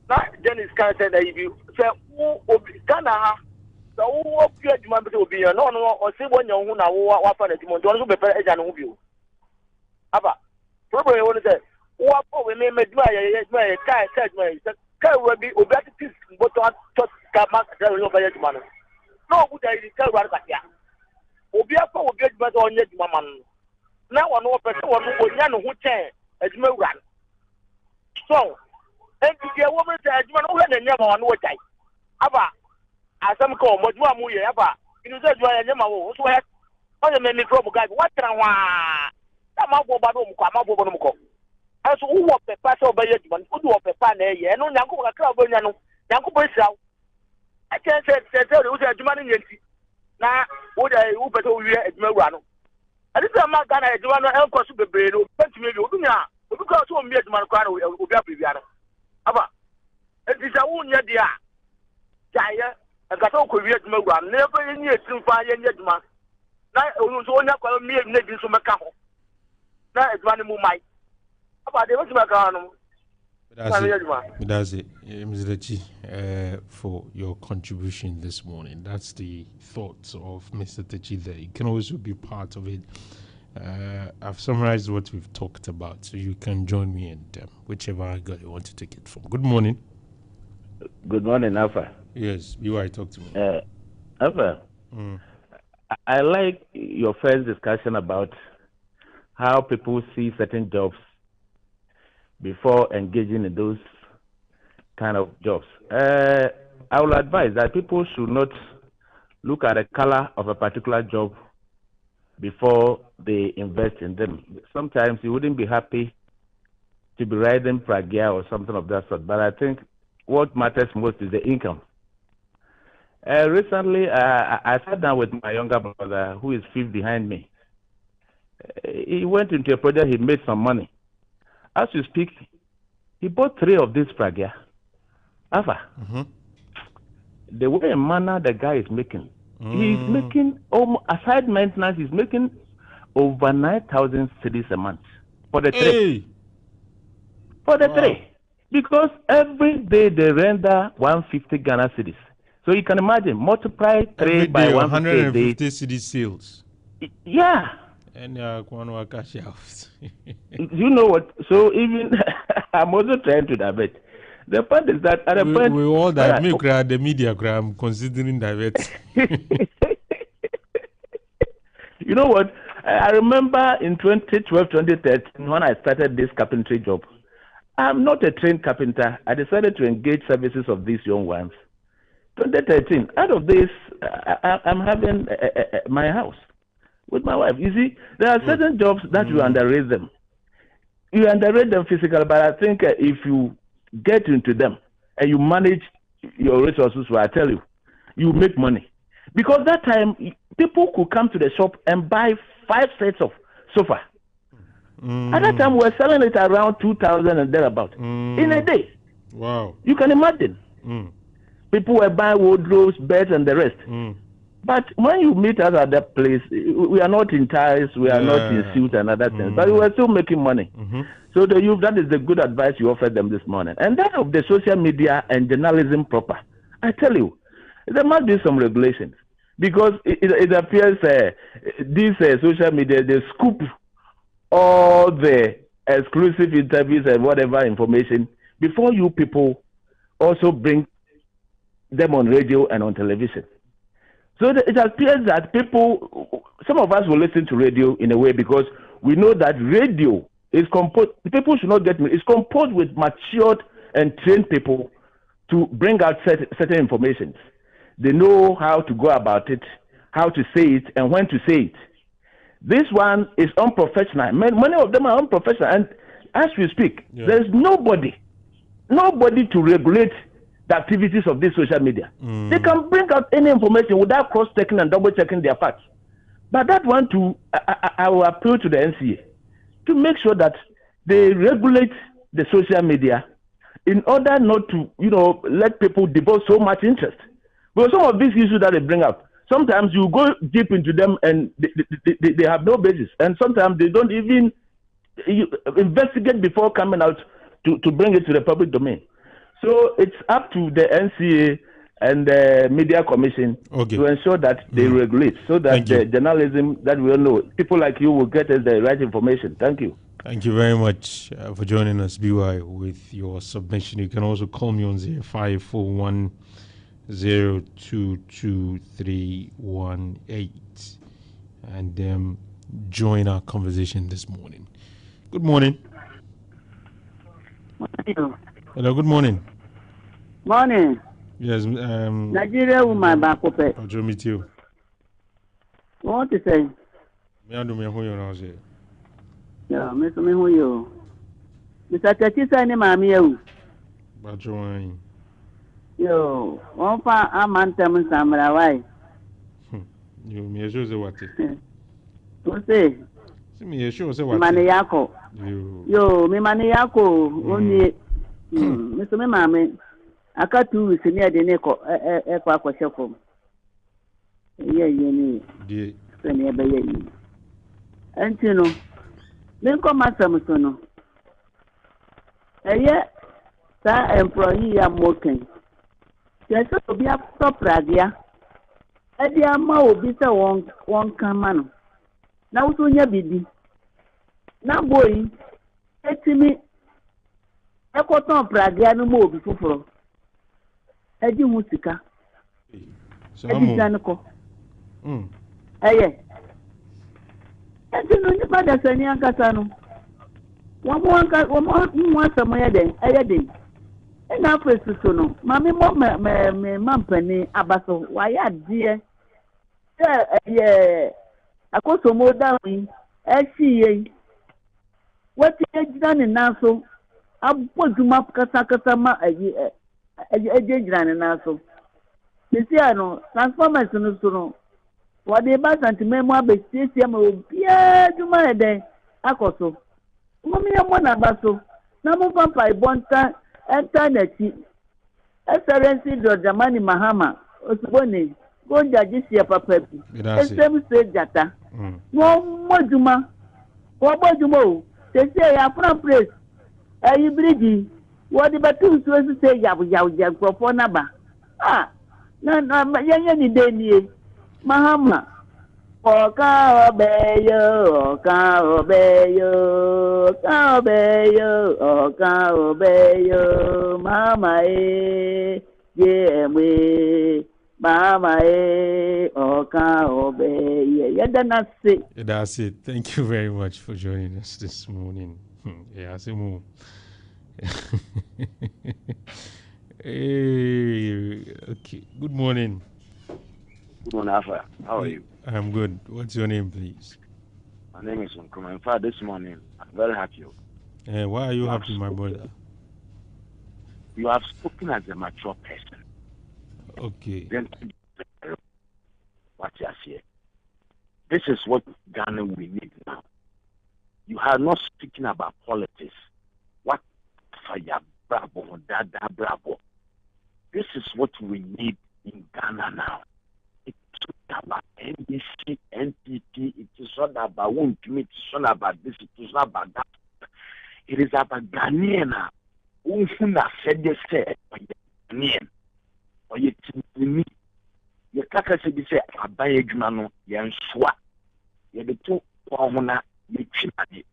That Jenny's kind of said that if you say, who can have the whole period to be no, or say when you're who now, what for the Timon, don't be better than you. Alfa. Probably want to say, what we may make my car, car will be obesity, but just come back over your man. No, good idea, tell what I can. Obia will get better on your man. Now, one more person who chair as me run. So, and to get woman says, you know, when never on what I have. As some call, what you are moving, you said you are a Yamaha, so I have many trouble, guys. What can I? I'm not going to go. As who walk the pass over Yetman, who do up a pan a year, no Yanko Crab, Yanko Briscoe. I can't say, tell you, who's a German Yancy. Now, what I hope at all year at Merano. I didn't have my gun at Joanna El Cosu Bebrero, but to me, you because so me at Marcano will be up with Yana. Aba, it is a wound yet, dear. Jaya, and got all Korea to Merano, never in years to find yet, man. Now, only call me a nigger to Macao. Now it's one more mic. About the Macano. That's it, Mr. Chi, for your contribution this morning. That's the thoughts of Mr. Techi there. You can also be part of it. I've summarized what we've talked about, so you can join me in whichever angle you want to take it from. Good morning. Good morning, Alfa. Yes, you are talk to me. Alfa, I like your first discussion about how people see certain jobs before engaging in those kind of jobs. I will advise that people should not look at the color of a particular job before they invest in them. Sometimes you wouldn't be happy to be riding Pragia or something of that sort. But I think what matters most is the income. Recently, I sat down with my younger brother, who is fifth behind me. He went into a project, he made some money. As you speak, he bought 3 of these Pragia. Alfa. The way and manner the guy is making, he's making, aside maintenance, he's making over 9,000 cedis a month for the 3. For the 3. Because every day they render 150 Ghana cedis. So you can imagine, multiply 3 every by 150 cedi sales. Yeah. And cash out. You know what? So even I'm also trying to divert. The point is that at a point we all that me cry the media cry, I'm considering divert. You know what? I remember in 2012, 2013 when I started this carpentry job. I'm not a trained carpenter. I decided to engage services of these young ones. 2013, out of this, I'm having my house with my wife. You see, there are certain jobs that you underrate them. You underrate them physically, but I think if you get into them and you manage your resources, well, I tell you, you make money. Because that time, people could come to the shop and buy 5 sets of sofa. At that time, we were selling it around 2,000 and thereabout in a day. Wow. You can imagine. People were buying wardrobes, beds, and the rest. But when you meet us at that place, we are not in ties, we are not in suits and other things, but we were still making money. So the youth, that is the good advice you offered them this morning. And that of the social media and journalism proper, I tell you, there must be some regulations. Because it appears these social media, they scoop all the exclusive interviews and whatever information before you people also bring them on radio and on television. So it appears that some of us will listen to radio in a way because we know that radio is composed, people should not get me, it's composed with matured and trained people to bring out certain information. They know how to go about it, how to say it, and when to say it. This one is unprofessional. Many of them are unprofessional. And as we speak, there's nobody to regulate the activities of this social media. They can bring out any information without cross-checking and double-checking their facts. But that one too, I will appeal to the NCA to make sure that they regulate the social media in order not to, let people devote so much interest. Because some of these issues that they bring up, sometimes you go deep into them and they have no basis. And sometimes they don't even investigate before coming out to bring it to the public domain. So it's up to the NCA and the Media Commission to ensure that they regulate so that the journalism that we all know, people like you will get us the right information. Thank you. Thank you very much for joining us, BY, with your submission. You can also call me on 0541 022318 and join our conversation this morning. Good morning. Hello, good morning. Morning. Yes, Nigeria woman back up. I'll meet you. What to say? Me and me who you now say. Yeah, me who you. Mr. Tetisa ni mami you. Bajoin. Yo, one pa amantem samra why? You me show say what? What say? See me show say what? Mane yako. Yo, me mane yako oni Mr. Me mami aka 2 weeks ni ade ne ko kwa kwashefom. Ye ni. Die. Se ne be ye ni. Enti no. Me ko masam so no. Eye sa employee am working. Yes, obi akọ pragia. Edi ama obi se won kama no. Na wo so nya bibi. Na boy etimi ekoton pragia no mo obi foforo. Edi hu sika. Edi janko. Eye. Edi no ni pada sani ankasa no. Wo mo asamo ye den, eye den. Na presuso no mami mo me mampani abaso wa ya die akoso mo dawi e siye wati ejina ni naso aboduma kasa ma ejejirane na so nti ano transformers no so no wade ba santimemu abesiesie ma obia duma eden akoso mummy mo na baso na mo pampa ibonta enta na ti excellency Dr. Mahama osubone gonja jisi papa bi esem se jata wo moduma o se ya from place ayi bridge wo di batu so se ya grofo na ba na yenye ni denie Mahama Oka obeyo mama mama oka obeye that's it. Thank you very much for joining us this morning. Yeah, Simu. Hey, okay. Good morning. Good morning, Alfa. How are you? I'm good. What's your name, please? My name is Nkuma. In fact, this morning, I'm very happy. Why are you happy, my brother? You have spoken as a mature person. Okay. Then, what you say? This is what Ghana we need now. You are not speaking about politics. What fire bravo, dada bravo. This is what we need in Ghana now. It's not about NDC, NPP, it is not about one committee, it's not about this, it is not about that. It is about Ghanaian. Unfuna said they say, Ghanaian, or you me. You can't say, I buy a Jumano, yan swa. You the two Pahona, you chimney.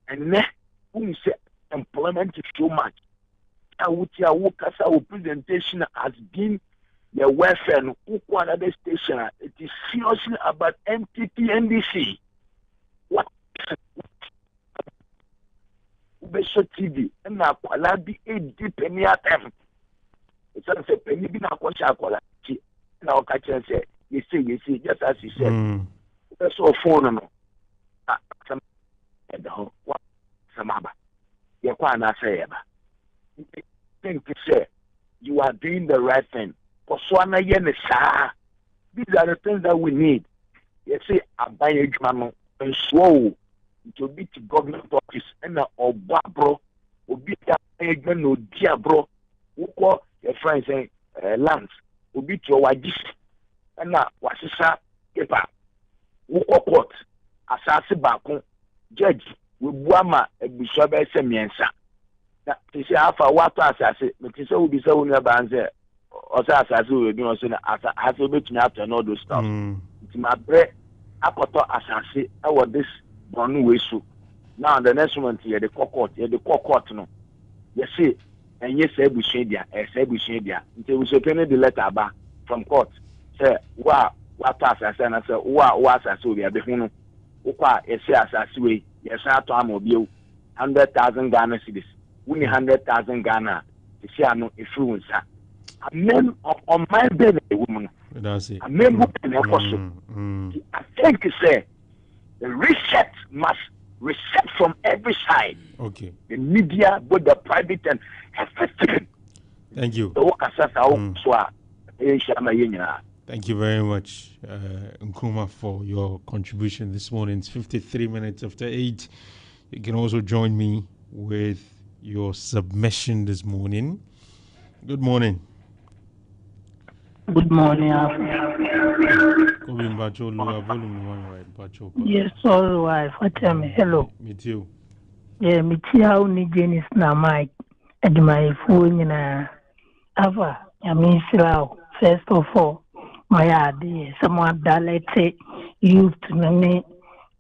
And then, who say employment is so much. I would say, our presentation has been the welfare no another station. It is seriously about MPP NDC. What? Ubesho TV and now Kwalabi a deep penny at them. It's not a penny bin a kwasha kwala. Now catch and say, you see, just as you said. That's all phone no. Some at the home. What? Some abba. You can't say ever. Think to say you are doing the right thing. These are the things that we need. You see, I buy a Jumano and slow to beat the government office and a bro, or beat a no dear bro, who call your friends saying, Lance, who beat your wife, and now what's his paper, who call court, assassin Bakon, judge, with Wama, a bishop, Semiensa. That is Alfa, what assassin, but you will be so near also as we do also as we bet me after all those stuff. It's my bread. I got assassin. I was this one way so. Now the next one here the court no. You see, and yes, I will share there. Until we open the letter back from court. Say, what assassin? I say, what assassin? We are the one. Opa, yes, assassin way. Yes, I told him you 100,000 Ghana cedis. We 100,000 Ghana. You see, I know influence. A man on my bed, a woman. That's it. A man who can help us. I think to say the reset must reset from every side. Okay. The media, both the private and everything. Thank you. Thank you very much, Nkrumah, for your contribution this morning. It's 53 minutes after 8. You can also join me with your submission this morning. Good morning. Good morning. Yes, all right. Tell me, hello. Me too. Yeah, me too. How ni Janice na Mike and my phone na Alfa. I mean, first of all, my idea, someone that youth in the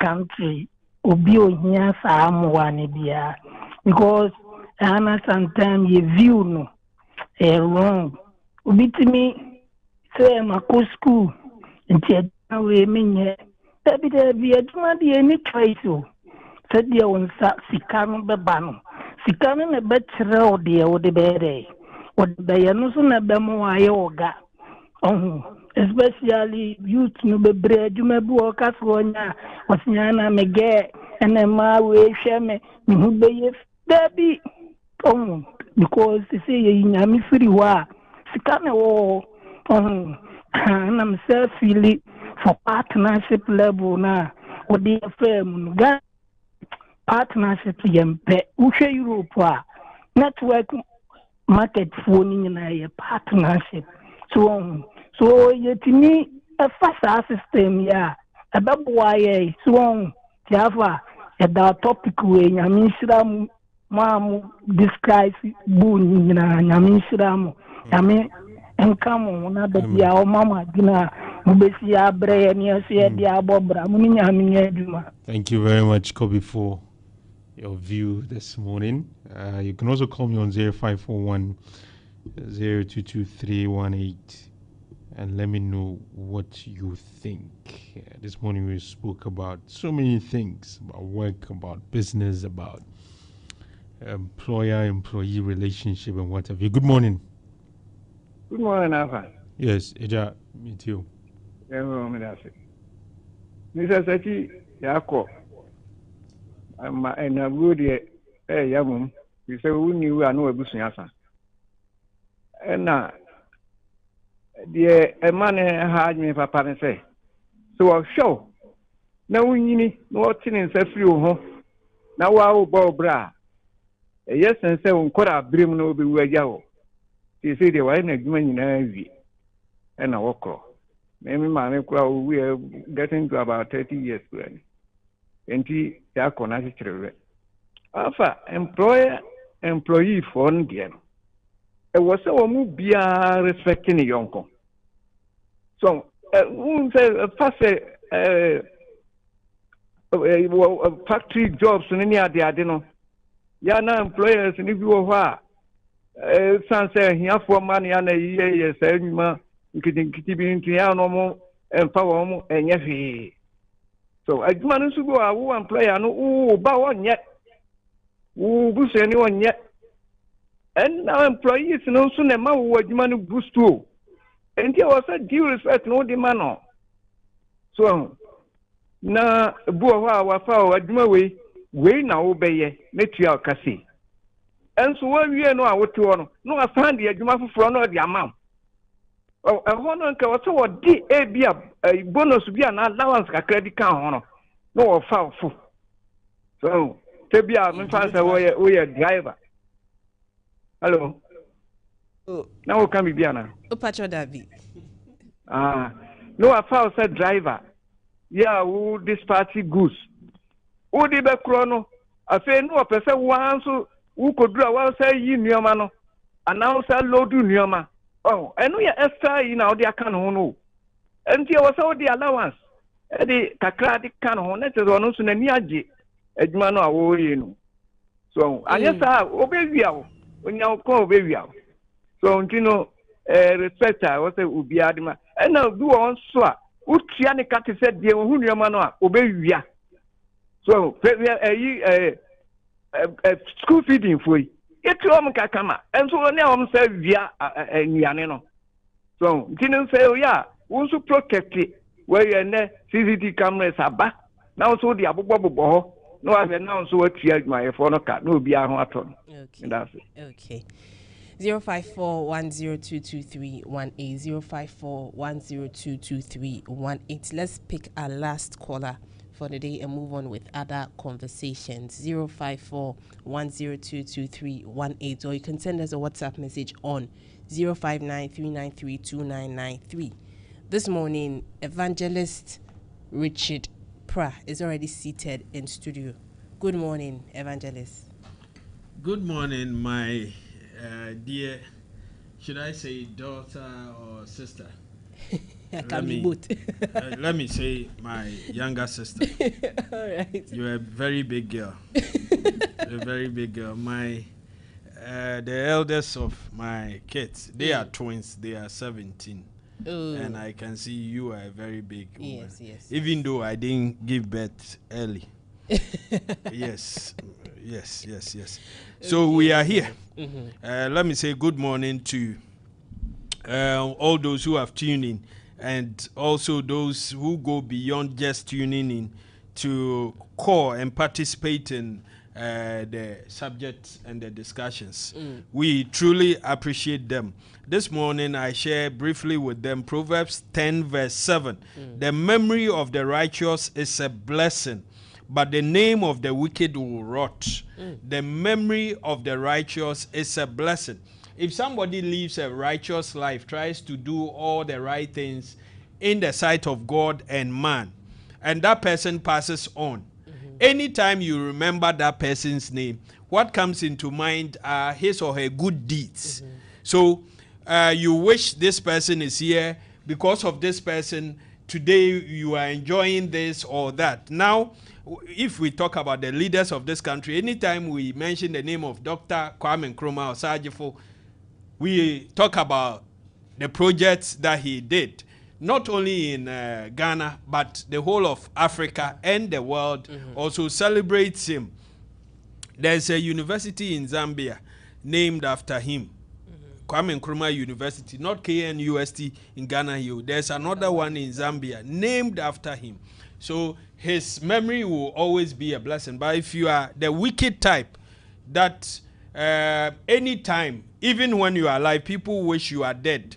country obio here someone dia because sometimes you view no wrong. Ubitimi say my school and we mean there be a any trace said the on Sikano Babano. Sikano a better or the bed or the Yanusun Bemo yoga. Especially youth no be bread, you may walk as one was Yana Mege and then my way shame me who be there be because they say I'm free wa sikana wo and I'm self feeling for partnership level na or the firm partnership yempe ushe Europe network market phone in a partnership so yetini a fast system ya ababoye so Java the topic we nyamisira mamu describe bun na nyamisira mu nyame enkamu na bia o mama gina mubesi abre ni ase dia bobra mu nyame aduma. Thank you very much, Kobe, for your view this morning. You can also call me on 0541 022318 and let me know what you think. This morning we spoke about so many things, about work, about business, about employer-employee relationship and what have you. Good morning. Good morning, Alfa. Yes, Eja, me too. Mr. Sachi, Yako. I'm a good yamum. You say, we knew I know a business. And now, a man had me for papa say. So I'll show. Now we need no thing say free home. Now I'll bow bra. Yes, and say, Uncle Brim no be where you. You see, the wine agreement in Ivy and a walker. Maybe my crowd, we are getting to about 30 years. And he connected. Alpha, employee for them. It was so move be respecting a young. So, first factory jobs in any other, I don't know. Yana employers and if you are Sansa here for money and a year, yes, and getting Kitty Tiano and Power and Yafi. So I managed to go a one player, no, about one yet. Who boost anyone yet? And now employees no sooner what money boost too. And there was a due respect, no demand. So now, Boa, our foul at my way, we now obey, let you out, Cassie. And so when we know what to honor, no, I find the Juma for the amount. Oh, I want to go to a bonus be an allowance a credit card, no foul. So, Tabia, my father, we are driver. Hello. Oh, now come be Biana. oh, Pacho Davi. No, I found said driver. Yeah, who this party goose. Who did the chrono? I say no, a person once who could do a well say you near mano. And now say low do near ma. Oh, and we are extra in our dear canon. And here was all the allowance. The Kakradi canon, that is one also near G. Edmano, oh, you know. So, I guess I obey you when you call baby. So, you know, respect, I was a Ubiadima. And now do on swap. Uchiani Kati said, dear, who near mano, obey you. So, school feeding for you. It's Kakama. And so now I'm saying via Yanino. So, didn't say, oh, yeah, also protect it where you're there. CCTV cameras are back. Now, so the Abu Bobo. No, I've announced what you had my phone card. No, be a hot one. Okay. That's it. Okay. 054-1022318 054-1022318. Let's pick our last caller for the day and move on with other conversations. 054-1022318, or you can send us a WhatsApp message on 059-393-2993. This morning, Evangelist Richard Pra is already seated in studio. Good morning, Evangelist. Good morning, my dear, should I say daughter or sister? I can be both. Let me say my younger sister. All right. You're a very big girl. You're a very big girl. My the eldest of my kids, they are twins. They are 17. Ooh. And I can see you are a very big woman. Yes. Even though I didn't give birth early. Yes. So we are here. Mm-hmm. Let me say good morning to all those who have tuned in, and also those who go beyond just tuning in to call and participate in the subjects and the discussions. We truly appreciate them. This morning I share briefly with them Proverbs 10 verse 7. The memory of the righteous is a blessing, but the name of the wicked will rot. The memory of the righteous is a blessing. If somebody lives a righteous life, tries to do all the right things in the sight of God and man, and that person passes on, anytime you remember that person's name, what comes into mind are his or her good deeds. So you wish this person is here because of this person. Today you are enjoying this or that. Now, if we talk about the leaders of this country, anytime we mention the name of Dr. Kwame Nkrumah or Sajifo, we talk about the projects that he did, not only in Ghana, but the whole of Africa and the world also celebrates him. There's a university in Zambia named after him. Kwame Nkrumah University, not KNUST in Ghana. There's another one in Zambia named after him. So his memory will always be a blessing. But if you are the wicked type that anytime, even when you are alive, people wish you are dead.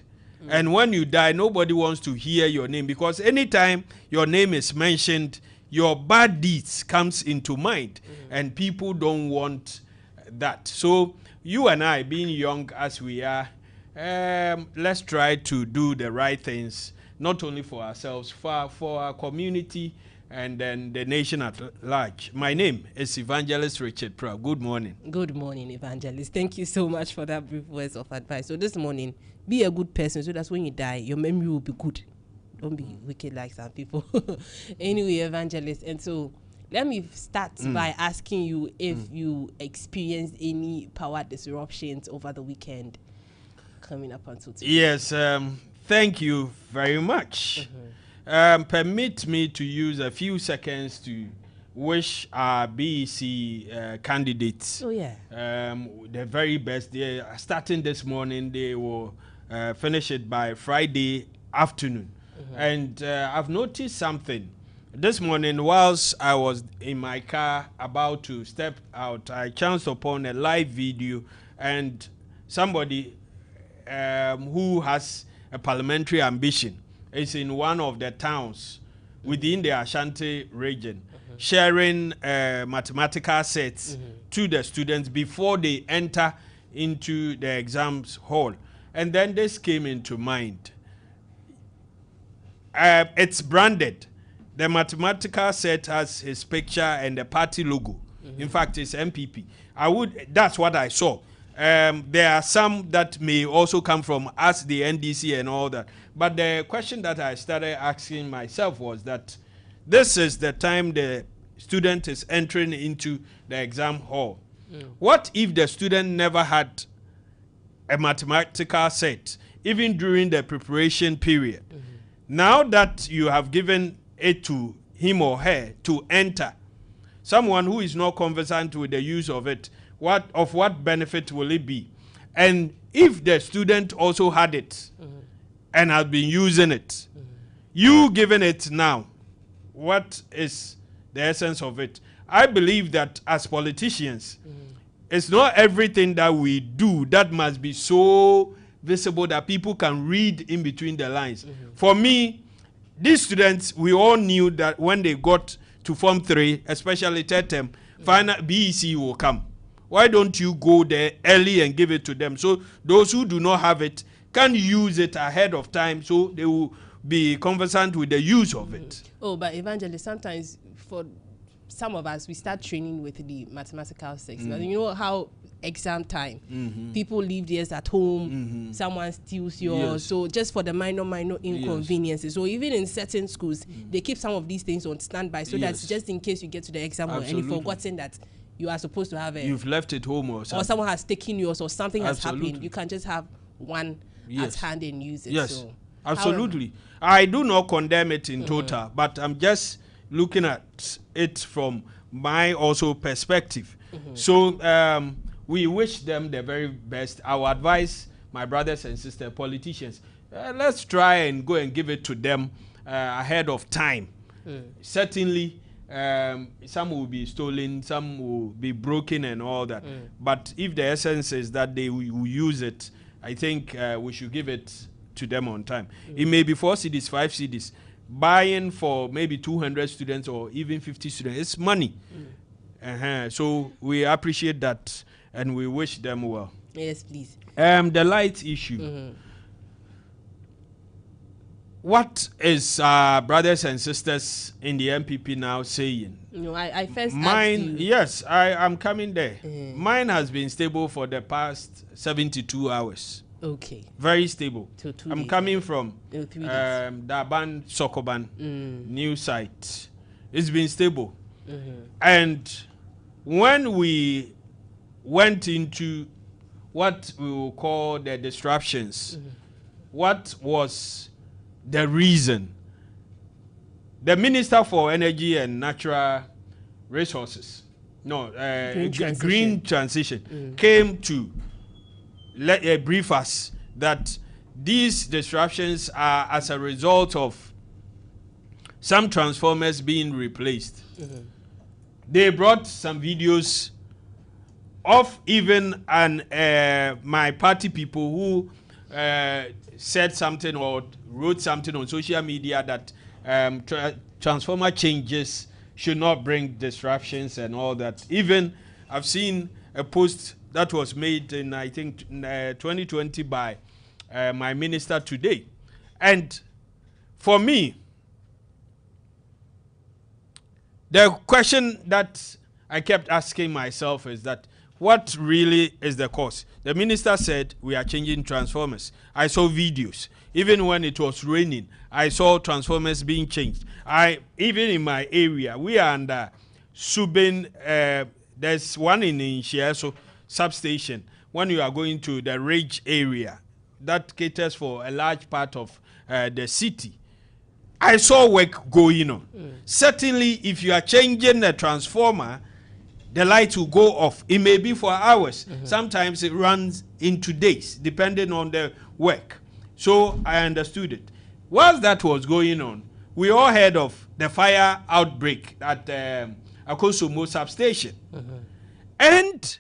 And when you die, nobody wants to hear your name, because anytime your name is mentioned, your bad deeds comes into mind, and people don't want that. So you and I, being young as we are, let's try to do the right things, not only for ourselves, for our community, and then the nation at large. My name is Evangelist Richard Proud. Good morning. Good morning, Evangelist. Thank you so much for that brief words of advice. So this morning, be a good person, so that's when you die, your memory will be good. Don't be wicked like some people. Anyway, Evangelist, and so let me start by asking you if you experienced any power disruptions over the weekend coming up until today. Yes, thank you very much. Permit me to use a few seconds to wish our BEC candidates the very best. They are starting this morning. They will finish it by Friday afternoon. And I've noticed something. This morning, whilst I was in my car about to step out, I chanced upon a live video, and somebody who has a parliamentary ambition is in one of the towns within the Ashanti region, sharing mathematical sets to the students before they enter into the exams hall. And then this came into mind. It's branded. The mathematical set has his picture and the party logo. In fact, it's MPP. That's what I saw. There are some that may also come from us, the NDC and all that. But the question that I started asking myself was that this is the time the student is entering into the exam hall. What if the student never had a mathematical set, even during the preparation period? Now that you have given it to him or her to enter, someone who is not conversant with the use of it, what benefit will it be? And if the student also had it and has been using it, you giving it now, what is the essence of it? I believe that as politicians, it's not everything that we do that must be so visible that people can read in between the lines. For me, these students, we all knew that when they got to Form 3, especially third term, final BEC will come. Why don't you go there early and give it to them? So those who do not have it can use it ahead of time, so they will be conversant with the use of it. Oh, but Evangelist, sometimes for some of us, we start training with the mathematical sex. You know how exam time, people leave theirs at home, someone steals yours. So just for the minor inconveniences. So even in certain schools, they keep some of these things on standby, so that just in case you get to the exam and you've forgotten that you are supposed to have you've left it home or something, or someone has taken yours, or something has happened, you can just have one at hand and use it. So, absolutely. I do not condemn it in total, but I'm just looking at it from my also perspective. So we wish them the very best. I would advise my brothers and sisters, politicians, let's try and go and give it to them ahead of time. Certainly, some will be stolen, some will be broken and all that. But if the essence is that they will use it, I think we should give it to them on time. It may be 4 CDs, 5 CDs. Buying for maybe 200 students or even 50 students, it's money. So we appreciate that and we wish them well. Yes, please. The light issue. What is brothers and sisters in the MPP now saying? No, I first mine. Yes, I'm coming there. Mine has been stable for the past 72 hours. Okay. Very stable. I'm coming from Daban Sokoban new site. It's been stable. And when we went into what we will call the disruptions, what was the reason? The Minister for Energy and Natural Resources, Green Transition, came to brief us that these disruptions are as a result of some transformers being replaced. They brought some videos of even my party people who said something or wrote something on social media that transformer changes should not bring disruptions and all that. Even I've seen a post that was made in, I think, 2020 by my minister today. And for me, the question that I kept asking myself is that what really is the cause? The minister said we are changing transformers. I saw videos. Even when it was raining, I saw transformers being changed. Even in my area, we are under Subin. There's one in Shiaso substation. When you are going to the Ridge area, that caters for a large part of the city. I saw work going on. Certainly, if you are changing the transformer, the light will go off. It may be for hours. Sometimes it runs into days, depending on the work. So I understood it. Whilst that was going on, we all heard of the fire outbreak at Akosomo substation. And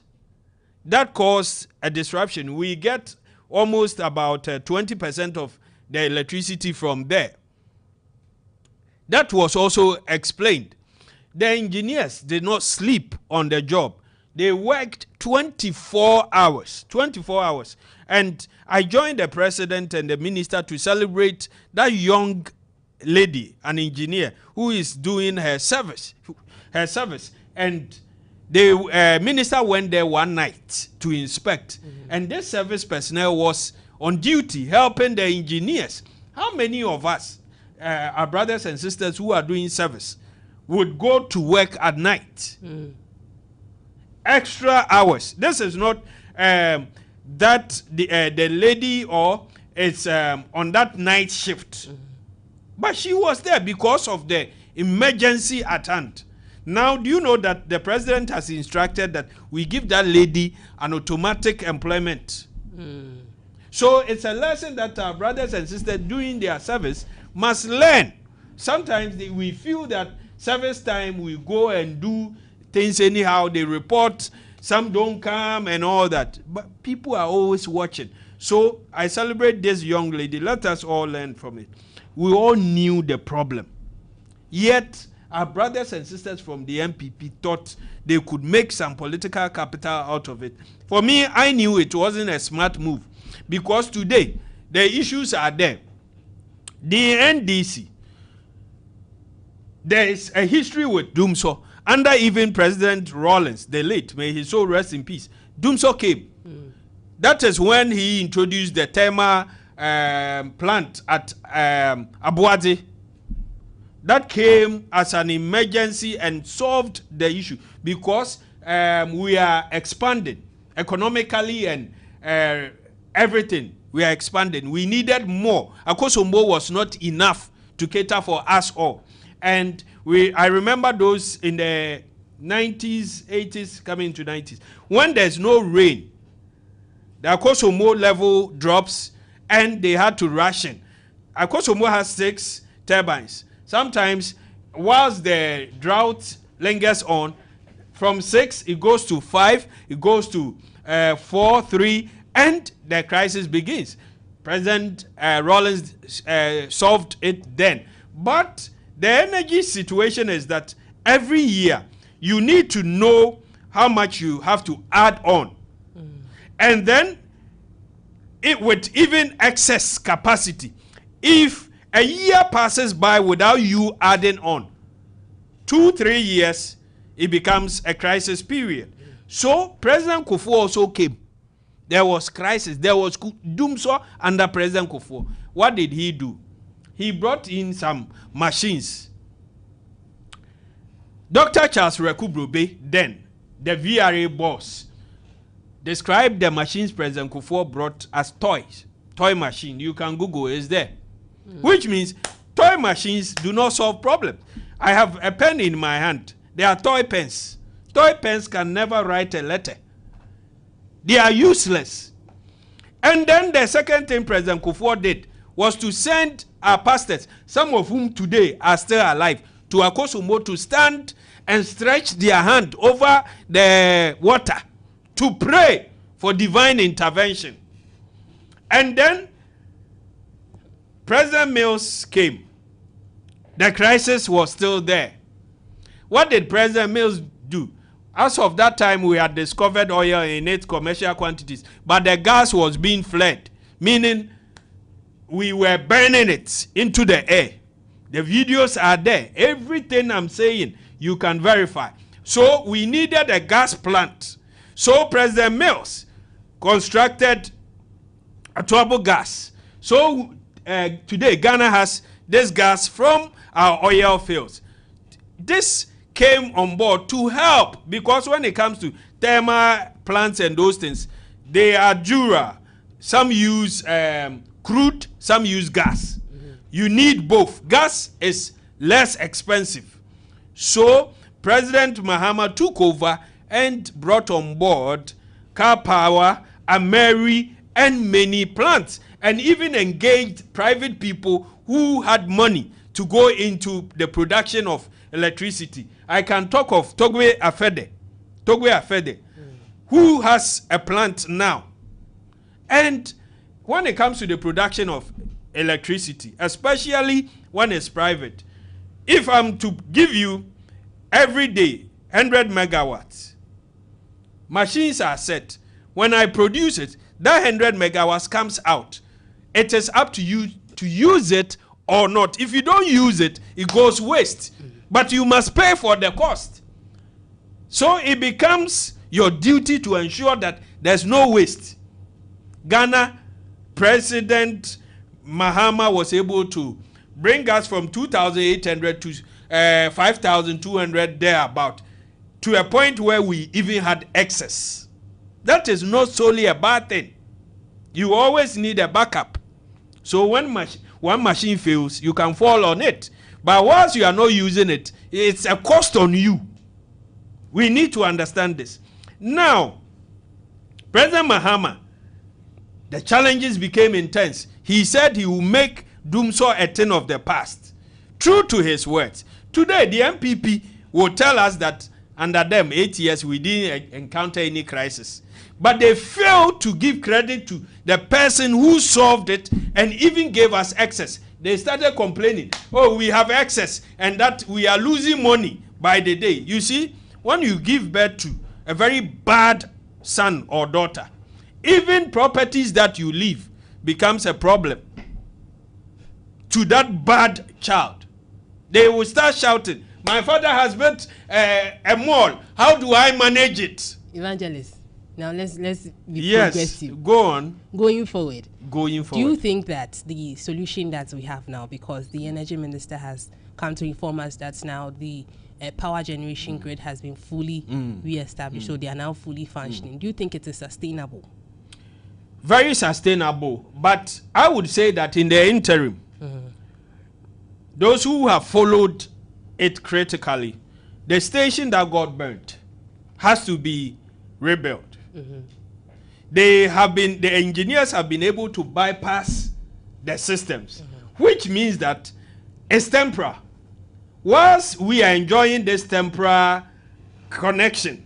that caused a disruption. We get almost about 20% of the electricity from there. That was also explained. The engineers did not sleep on the job. They worked 24 hours. 24 hours. And I joined the president and the minister to celebrate that young lady, an engineer, who is doing her service. And the minister went there one night to inspect. And this service personnel was on duty helping the engineers. How many of us, our brothers and sisters who are doing service, would go to work at night? Extra hours. This is not that the lady or it's on that night shift. But she was there because of the emergency at hand. Now, do you know that the president has instructed that we give that lady an automatic employment? So it's a lesson that our brothers and sisters doing their service must learn. Sometimes we feel that service time we go and do things anyhow, they report, some don't come and all that. But people are always watching. So I celebrate this young lady. Let us all learn from it. We all knew the problem. Yet our brothers and sisters from the MPP thought they could make some political capital out of it. For me, I knew it wasn't a smart move. Because today, the issues are there. The NDC, there is a history with Dumso. Under even President Rawlings, the late, may his soul rest in peace, Dumso came. That is when he introduced the thermal plant at Abuadze. That came as an emergency and solved the issue because we are expanding economically and everything. We are expanding. We needed more. Akosombo was not enough to cater for us all. And I remember those in the 90s, 80s, coming to 90s. When there's no rain, the Akosombo level drops and they had to ration. Akosombo has 6 turbines. Sometimes whilst the drought lingers on, from 6 it goes to 5, it goes to 4, 3, and the crisis begins. President Rawlings solved it then. But the energy situation is that every year you need to know how much you have to add on. And then with even excess capacity, if a year passes by without you adding on, 2-3 years, it becomes a crisis period. So President Kufuor also came. There was crisis. There was doomsday under President Kufuor. What did he do? He brought in some machines. Dr. Charles Rekubrobe, then the VRA boss, described the machines President Kufuor brought as toys. Toy machine. You can Google, it's there. Which means toy machines do not solve problems. I have a pen in my hand. They are toy pens. Toy pens can never write a letter. They are useless. And then the second thing President Kufuor did was to send our pastors, some of whom today are still alive, to Akosumo to stand and stretch their hand over the water to pray for divine intervention. And then President Mills came. The crisis was still there. What did President Mills do? As of that time, we had discovered oil in its commercial quantities, but the gas was being fled, meaning we were burning it into the air. The videos are there. Everything I'm saying, you can verify. So we needed a gas plant. So President Mills constructed a turbo gas. So today, Ghana has this gas from our oil fields. This came on board to help, because when it comes to thermal plants and those things, they are dura. Some use crude, some use gas. You need both. Gas is less expensive. So President Mahama took over and brought on board Car Power, Ameri, and many plants, and even engaged private people who had money to go into the production of electricity. I can talk of Togwe Afede, who has a plant now. And when it comes to the production of electricity, especially when it's private, if I'm to give you every day 100 megawatts, machines are set. When I produce it, that 100 megawatts comes out. It is up to you to use it or not. If you don't use it, it goes waste. But you must pay for the cost. So it becomes your duty to ensure that there's no waste. Ghana President Mahama was able to bring us from 2,800 to 5,200 thereabout, to a point where we even had excess. That is not solely a bad thing. You always need a backup. So when one machine fails, you can fall on it. But once you are not using it, it's a cost on you. We need to understand this. Now, President Mahama, the challenges became intense. He said he will make Dumso a thing of the past. True to his words. Today, the MPP will tell us that under them, 8 years, we didn't encounter any crisis. But they failed to give credit to the person who solved it and even gave us excess. They started complaining, oh, we have excess and that we are losing money by the day. You see, when you give birth to a very bad son or daughter, even properties that you leave becomes a problem to that bad child. They will start shouting, my father has built a mall. How do I manage it? Evangelist, now let's be progressive. Go on. Going forward. Do you think that the solution that we have now, because the energy minister has come to inform us that now the power generation grid has been fully re-established, so they are now fully functioning. Do you think it is sustainable? Very sustainable, but I would say that in the interim, those who have followed it critically, the station that got burnt has to be rebuilt. The engineers have been able to bypass the systems, which means that it's temporary. whilst we are enjoying this temporary connection,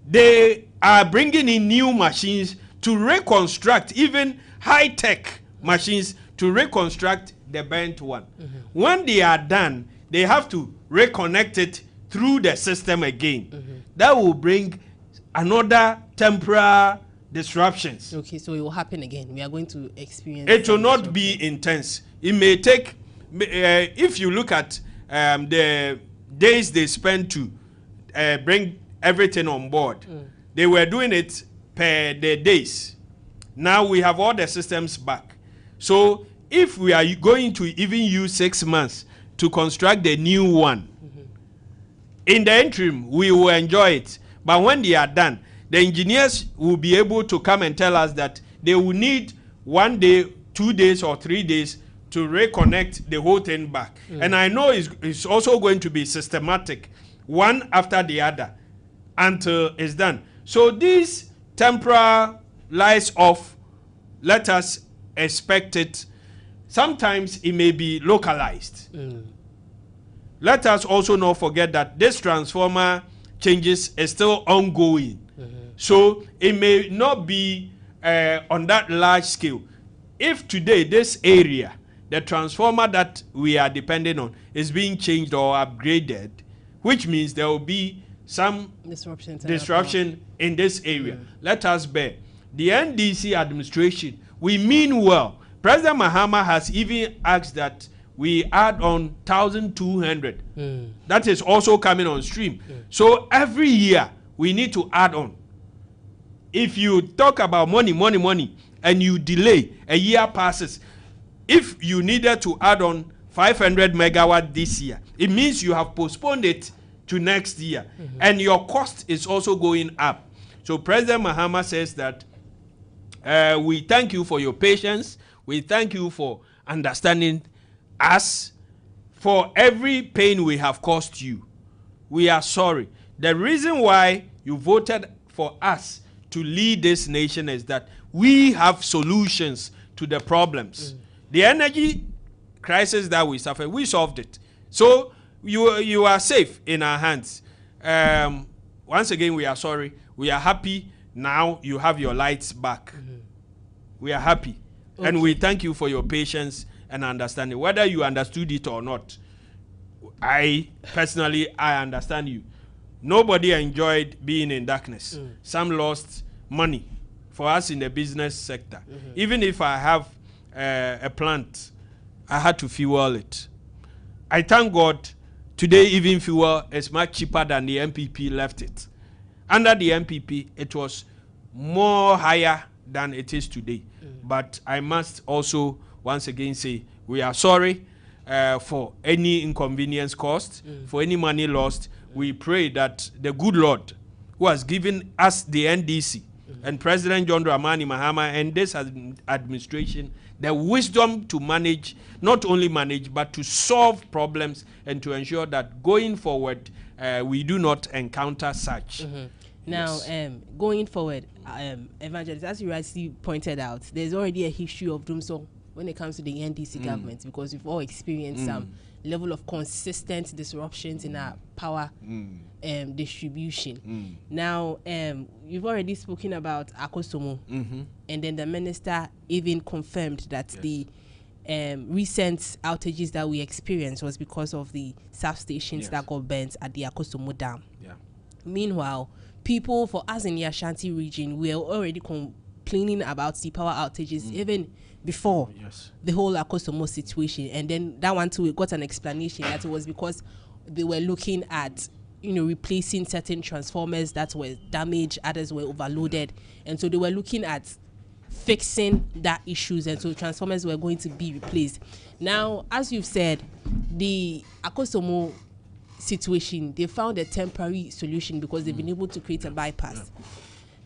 they are bringing in new machines to reconstruct, even high-tech machines to reconstruct the burnt one. When they are done, they have to reconnect it through the system again. That will bring another temporary disruptions. Okay, so it will happen again. We are going to experience. It will not be intense. It may take, if you look at the days they spent to bring everything on board, they were doing it per the days. Now we have all the systems back. So if we are going to even use 6 months to construct the new one, in the interim, we will enjoy it. But when they are done, the engineers will be able to come and tell us that they will need 1 day, 2 days, or 3 days to reconnect the whole thing back. And I know it's also going to be systematic, one after the other, until it's done. So these temporary lies off, let us expect it. Sometimes it may be localized. Let us also not forget that this transformer changes is still ongoing. So it may not be on that large scale. If today this area, the transformer that we are depending on, is being changed or upgraded, which means there will be some disruption in this area. Let us bear. The NDC administration, we mean well. President Mahama has even asked that we add on 1,200. That is also coming on stream. So every year we need to add on. If you talk about money, and you delay, a year passes. If you needed to add on 500 megawatt this year, it means you have postponed it to next year. And your cost is also going up. So President Mahama says that we thank you for your patience. We thank you for understanding us. For every pain we have caused you, we are sorry. The reason why you voted for us to lead this nation is that we have solutions to the problems. The energy crisis that we suffered, we solved it. So you are safe in our hands. Once again, we are sorry. We are happy now you have your lights back. We are happy. Okay. And we thank you for your patience and understanding. Whether you understood it or not, I understand you. Nobody enjoyed being in darkness. Some lost money. For us in the business sector, even if I have a plant, I had to fuel it. I thank God today even fuel is much cheaper than the MPP left it. Under the MPP, it was more higher than it is today. But I must also once again say we are sorry for any inconvenience caused, for any money lost. We pray that the good Lord who has given us the NDC and President John Dramani Mahama and this administration the wisdom to manage, not only manage, but to solve problems and to ensure that going forward we do not encounter such. Now, going forward, Evangelist, as you rightly pointed out, there's already a history of doomsday when it comes to the NDC government, because we've all experienced some level of consistent disruptions in our power distribution. Now, you've already spoken about Akosomo, and then the minister even confirmed that the recent outages that we experienced was because of the substations that got burnt at the Akosomo Dam. Meanwhile, people for us in the Ashanti region, we are already complaining about the power outages even before the whole Akosomo situation, and then that one too, we got an explanation that it was because they were looking at replacing certain transformers that were damaged, others were overloaded, and so they were looking at fixing that issues, and so transformers were going to be replaced. Now, as you've said, the Akosomo situation, they found a temporary solution because they've been able to create a bypass.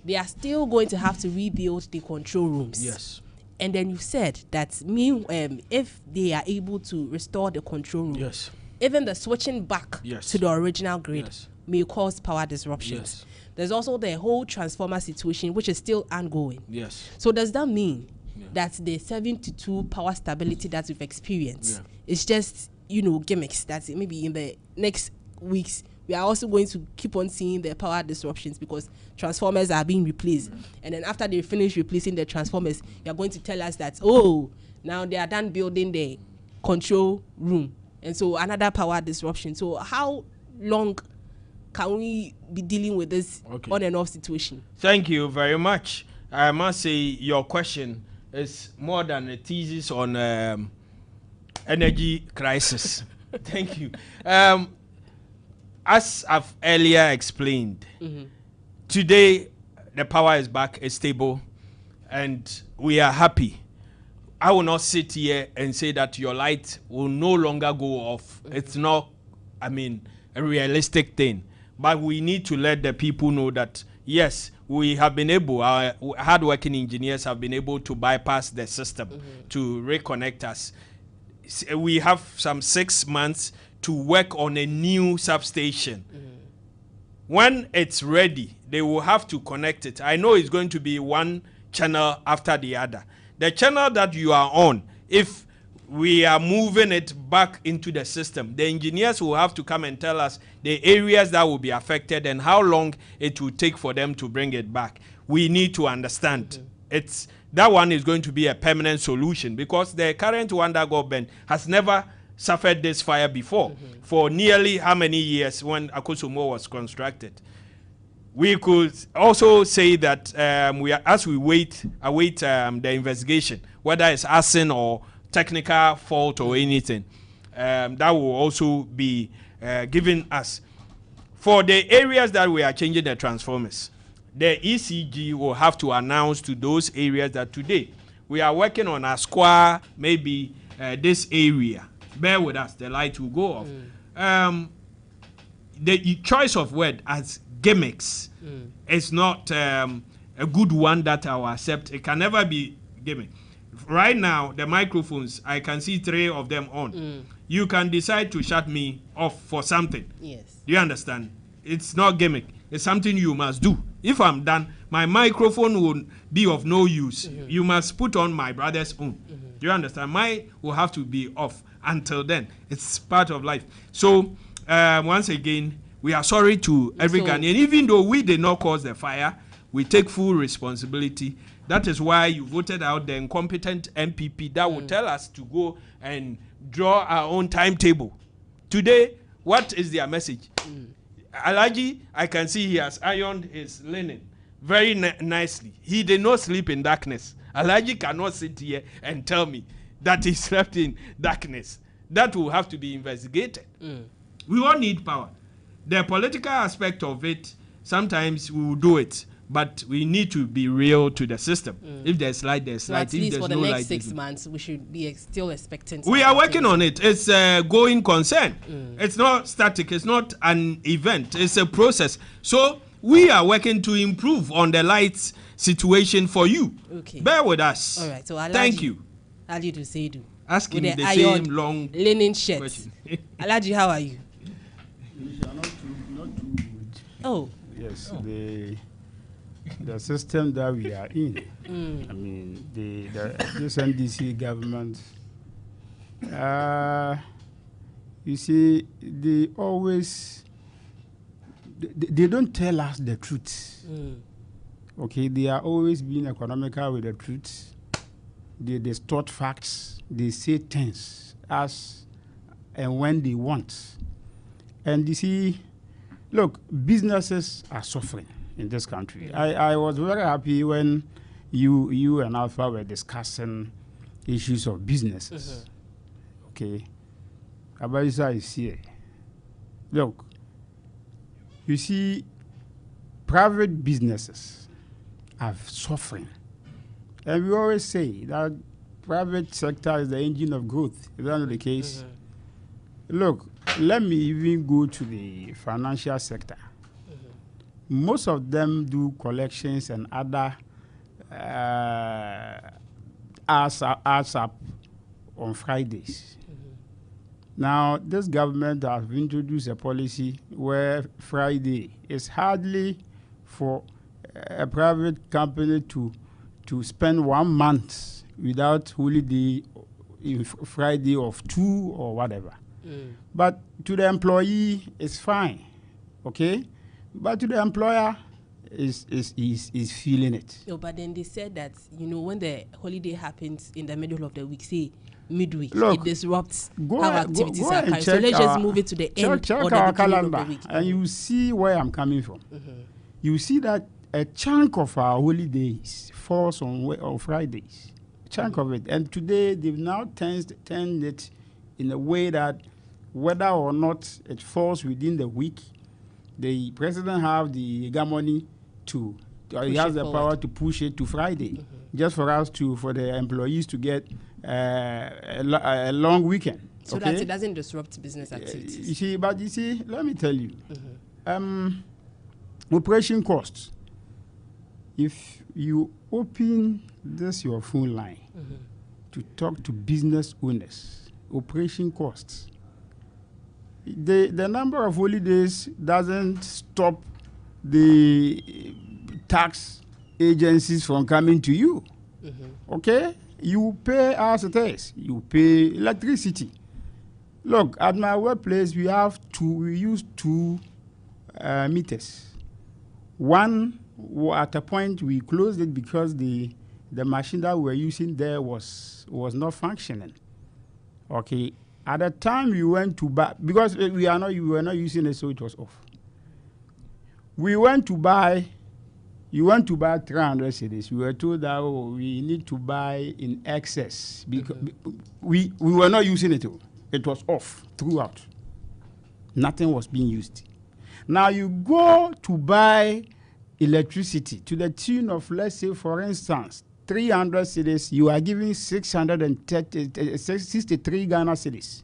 They are still going to have to rebuild the control rooms. And then you said that if they are able to restore the control room, even the switching back to the original grid may cause power disruptions. There's also the whole transformer situation, which is still ongoing. So does that mean that the 7-2 power stability that we've experienced is just gimmicks. That's it. Maybe in the next weeks, we are also going to keep on seeing the power disruptions because transformers are being replaced. And then after they finish replacing the transformers, you are going to tell us that, now they are done building the control room. And so another power disruption. So how long can we be dealing with this on and off situation? Thank you very much. I must say your question is more than a thesis on energy crisis. Thank you. As I've earlier explained, today the power is back, it's stable, and we are happy. I will not sit here and say that your light will no longer go off. It's not, a realistic thing. But we need to let the people know that, yes, we have been able, our hardworking engineers have been able to bypass the system to reconnect us. We have some 6 months to work on a new substation. When it's ready, they will have to connect it. I know it's going to be one channel after the other. The channel that you are on, if we are moving it back into the system, the engineers will have to come and tell us the areas that will be affected and how long it will take for them to bring it back. We need to understand. That one is going to be a permanent solution because the current Wanda government has never suffered this fire before for nearly how many years when Akusumo was constructed. We could also say that as we await the investigation, whether it's arson or technical fault or anything, that will also be given us. For the areas that we are changing the transformers, the ECG will have to announce to those areas that today we are working on a square, maybe this area. Bear with us, the light will go off. The choice of word as gimmicks is not a good one that I will accept. It can never be gimmick. Right now, the microphones, I can see 3 of them on. You can decide to shut me off for something. Yes. Do you understand? It's not gimmick. It's something you must do. If I'm done, my microphone will be of no use. You must put on my brother's own. Do you understand? Mine will have to be off until then. It's part of life. So, once again, we are sorry to every Ghanaian. Even though we did not cause the fire, we take full responsibility. That is why you voted out the incompetent MPP that will tell us to go and draw our own timetable. Today, what is their message? Alaji, I can see he has ironed his linen very nicely. He did not sleep in darkness. Alaji cannot sit here and tell me that he slept in darkness. That will have to be investigated. We all need power. The political aspect of it, sometimes we will do it, but we need to be real to the system. If there's light, there's light. At least for the no next light, 6 months, we should be still expecting. We are working on it. It's a going concern. It's not static. It's not an event. It's a process. So we are working to improve on the lights situation for you. Okay. Bear with us. All right. So thank you. Alaji to say do. Ask him the same long linen shirt. Alaji, how are you? Not too good. Oh. Yes. The system that we are in. I mean, this NDC government. You see, they always. They don't tell us the truth. Okay, they are always being economical with the truth. They distort facts. They say things as and when they want. And you see, look, businesses are suffering in this country. I was very happy when you and Alfa were discussing issues of businesses. Okay. Abaisa is here. Look, you see, private businesses are suffering. And we always say that private sector is the engine of growth. Is that not the case? Look, let me even go to the financial sector. Most of them do collections and other adds up on Fridays. Now, this government has introduced a policy where Friday is hardly for a private company to spend 1 month without holiday in Friday of 2 or whatever. But to the employee, it's fine, okay? But to the employer, is feeling it. No, but then they said that, when the holiday happens in the middle of the week, say midweek, Look, it disrupts how activities are carried. So let's just move it to the end check or the our beginning calendar, of the week. and you see where I'm coming from. You see that a chunk of our holidays falls on Fridays. A chunk of it. And today, they've now turned it in a way that whether or not it falls within the week, the president have the hegemony he has the power to push it to Friday, just for the employees to get a long weekend. So that it doesn't disrupt business activities. You see, let me tell you, operation costs. If you open your phone line to talk to business owners, operation costs. The number of holidays doesn't stop the tax agencies from coming to you. Okay? You pay as it is. You pay electricity. Look, at my workplace, we use two meters. One, at a point, we closed it because the machine that we were using there was not functioning. Okay? At the time we went to buy, because we were not using it, so it was off. You went to buy 300 cedis. We were told that we need to buy in excess because we were not using it. It was off throughout. Nothing was being used. Now you go to buy electricity to the tune of, let's say, for instance, 300 cedis, you are giving 663 Ghana cedis.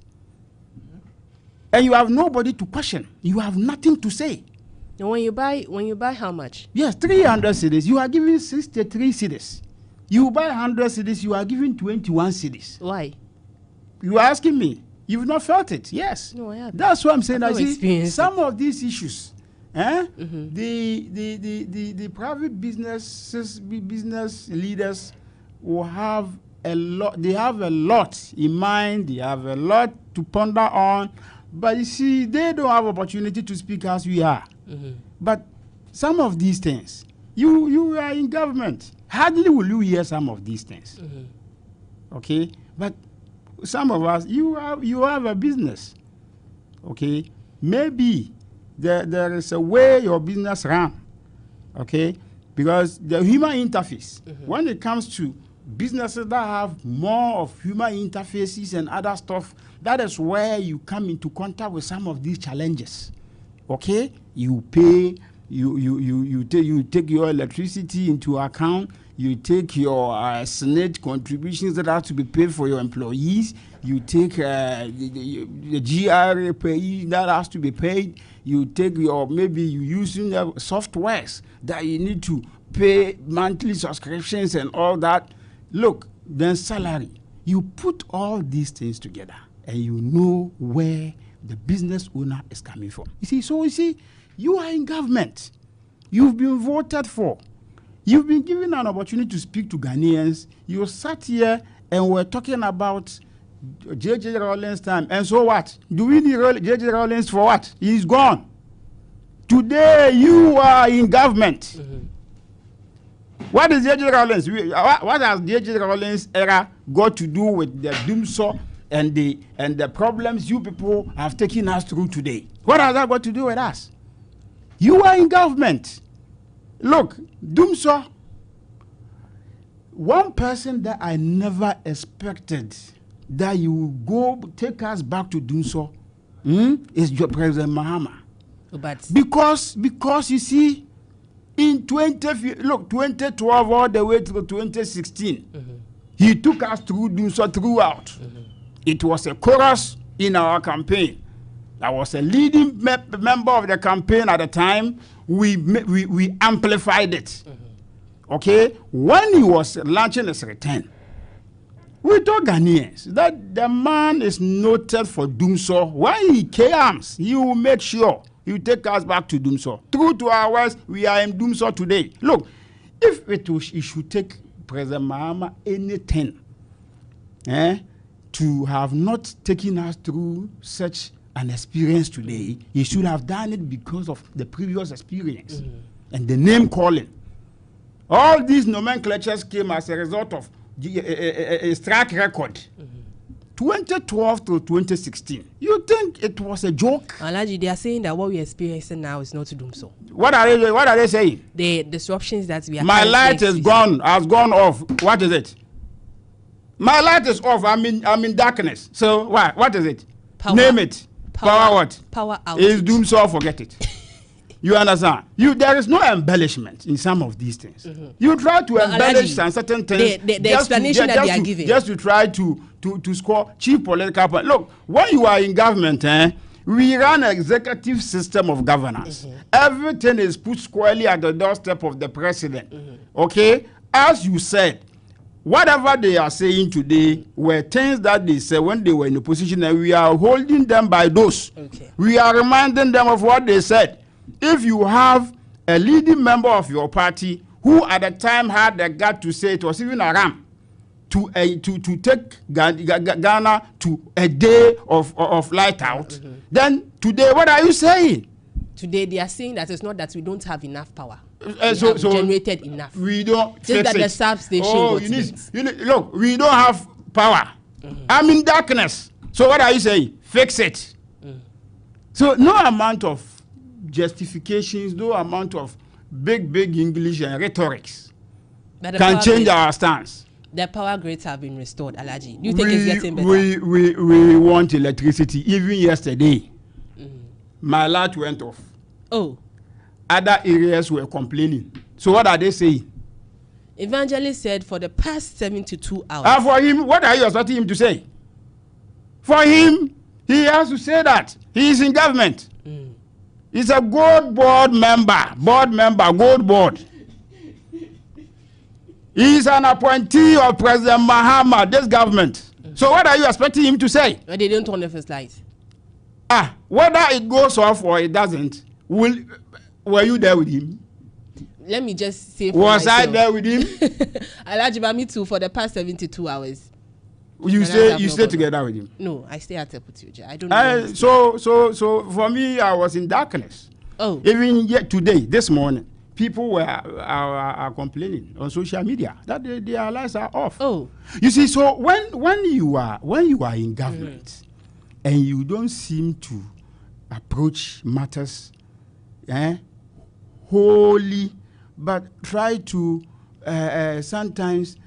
And you have nobody to question. You have nothing to say. And when you buy how much? Yes, 300 cedis, you are giving 63 cedis. You buy 100 cedis, you are giving 21 cedis. Why? You are asking me. You've not felt it. Yes. No, I haven't. That's what I'm saying. I see some of these issues, the private business leaders will have a lot. They have a lot in mind. They have a lot to ponder on. But you see, they don't have opportunity to speak as we are. But some of these things, you are in government. Hardly will you hear some of these things. Okay? But some of us, you have a business. Okay? Maybe there is a way your business run. Okay? Because the human interface, when it comes to businesses that have more of human interfaces and other stuff, that is where you come into contact with some of these challenges. Okay? You pay, you take your electricity into account, you take your Senate contributions that have to be paid for your employees, you take the GRA pay that has to be paid, you take maybe you using the softwares that you need to pay monthly subscriptions and all that. Look, then salary. You put all these things together and you know where the business owner is coming from. You see, you are in government. You've been voted for. You've been given an opportunity to speak to Ghanaians. You sat here and we're talking about J.J. Rawlings' time. And so what? Do we need J.J. Rawlings for what? He's gone. Today, you are in government. What is J.J. Rawlings? What has J.J. Rawlings' era got to do with the doomsaw and the problems you people have taken us through today? What has that got to do with us? You are in government. Look, doomsaw, one person that I never expected that you will go take us back to doomsaw is your President Mahama. But because you see, in 2012 all the way to 2016, he took us through doomsaw throughout. It was a chorus in our campaign. I was a leading member of the campaign at the time. We amplified it. Okay? When he was launching his return, we told Ghanaians that the man is noted for doomsaw. When he comes, he will make sure he will take us back to doomsaw. True to our words, we are in doomsaw today. Look, if it should take President Mahama anything, to have not taken us through such an experience today, he should have done it because of the previous experience and the name calling. All these nomenclatures came as a result of a track record. 2012 to 2016. You think it was a joke? Alaji, they are saying that what we are experiencing now is not to do so. What are they saying? The disruptions that we are. My light is gone. Has gone off. What is it? My light is off. I'm in darkness. So what is it? Power. Name it. Power what? Power outage. Is doom so forget it. You understand? There is no embellishment in some of these things. You try to embellish some certain things. The explanation that they are giving. Just to try to score cheap political points. Look, when you are in government, we run an executive system of governance. Everything is put squarely at the doorstep of the president. Okay? As you said, whatever they are saying today were things that they said when they were in opposition, and we are holding them by those. We are reminding them of what they said. If you have a leading member of your party who at the time had the gut to say it was even a ram to take Ghana to a day of light out, then today what are you saying? Today they are saying that it's not that we don't have enough power. So generated enough. We don't just fix that it. the substation. Oh, you need, look, we don't have power. I'm in darkness. So what are you saying? Fix it. So no amount of justifications, no amount of big English and rhetorics can change our stance. The power grids have been restored, Alaji. Do you think it's getting better? We want electricity. Even yesterday, my light went off. Oh. Other areas were complaining. So what are they saying? Evangelist said for the past 72 hours. And for him, what are you expecting him to say? For him, he has to say that. He is in government. He's a gold board member. Gold board. He's an appointee of President Mahama, this government. So what are you expecting him to say? They don't turn off his lights. Whether it goes off or it doesn't, were you there with him? Let me just say was myself. I there with him? Alaji, me too, for the past 72 hours. You stay together with him? No, I stay at Teputuja. I don't know. So for me, I was in darkness. Oh. Even yet today, this morning, people are complaining on social media that their lights are off. Oh. You see, so when you are in government and you don't seem to approach matters wholly, but try to sometimes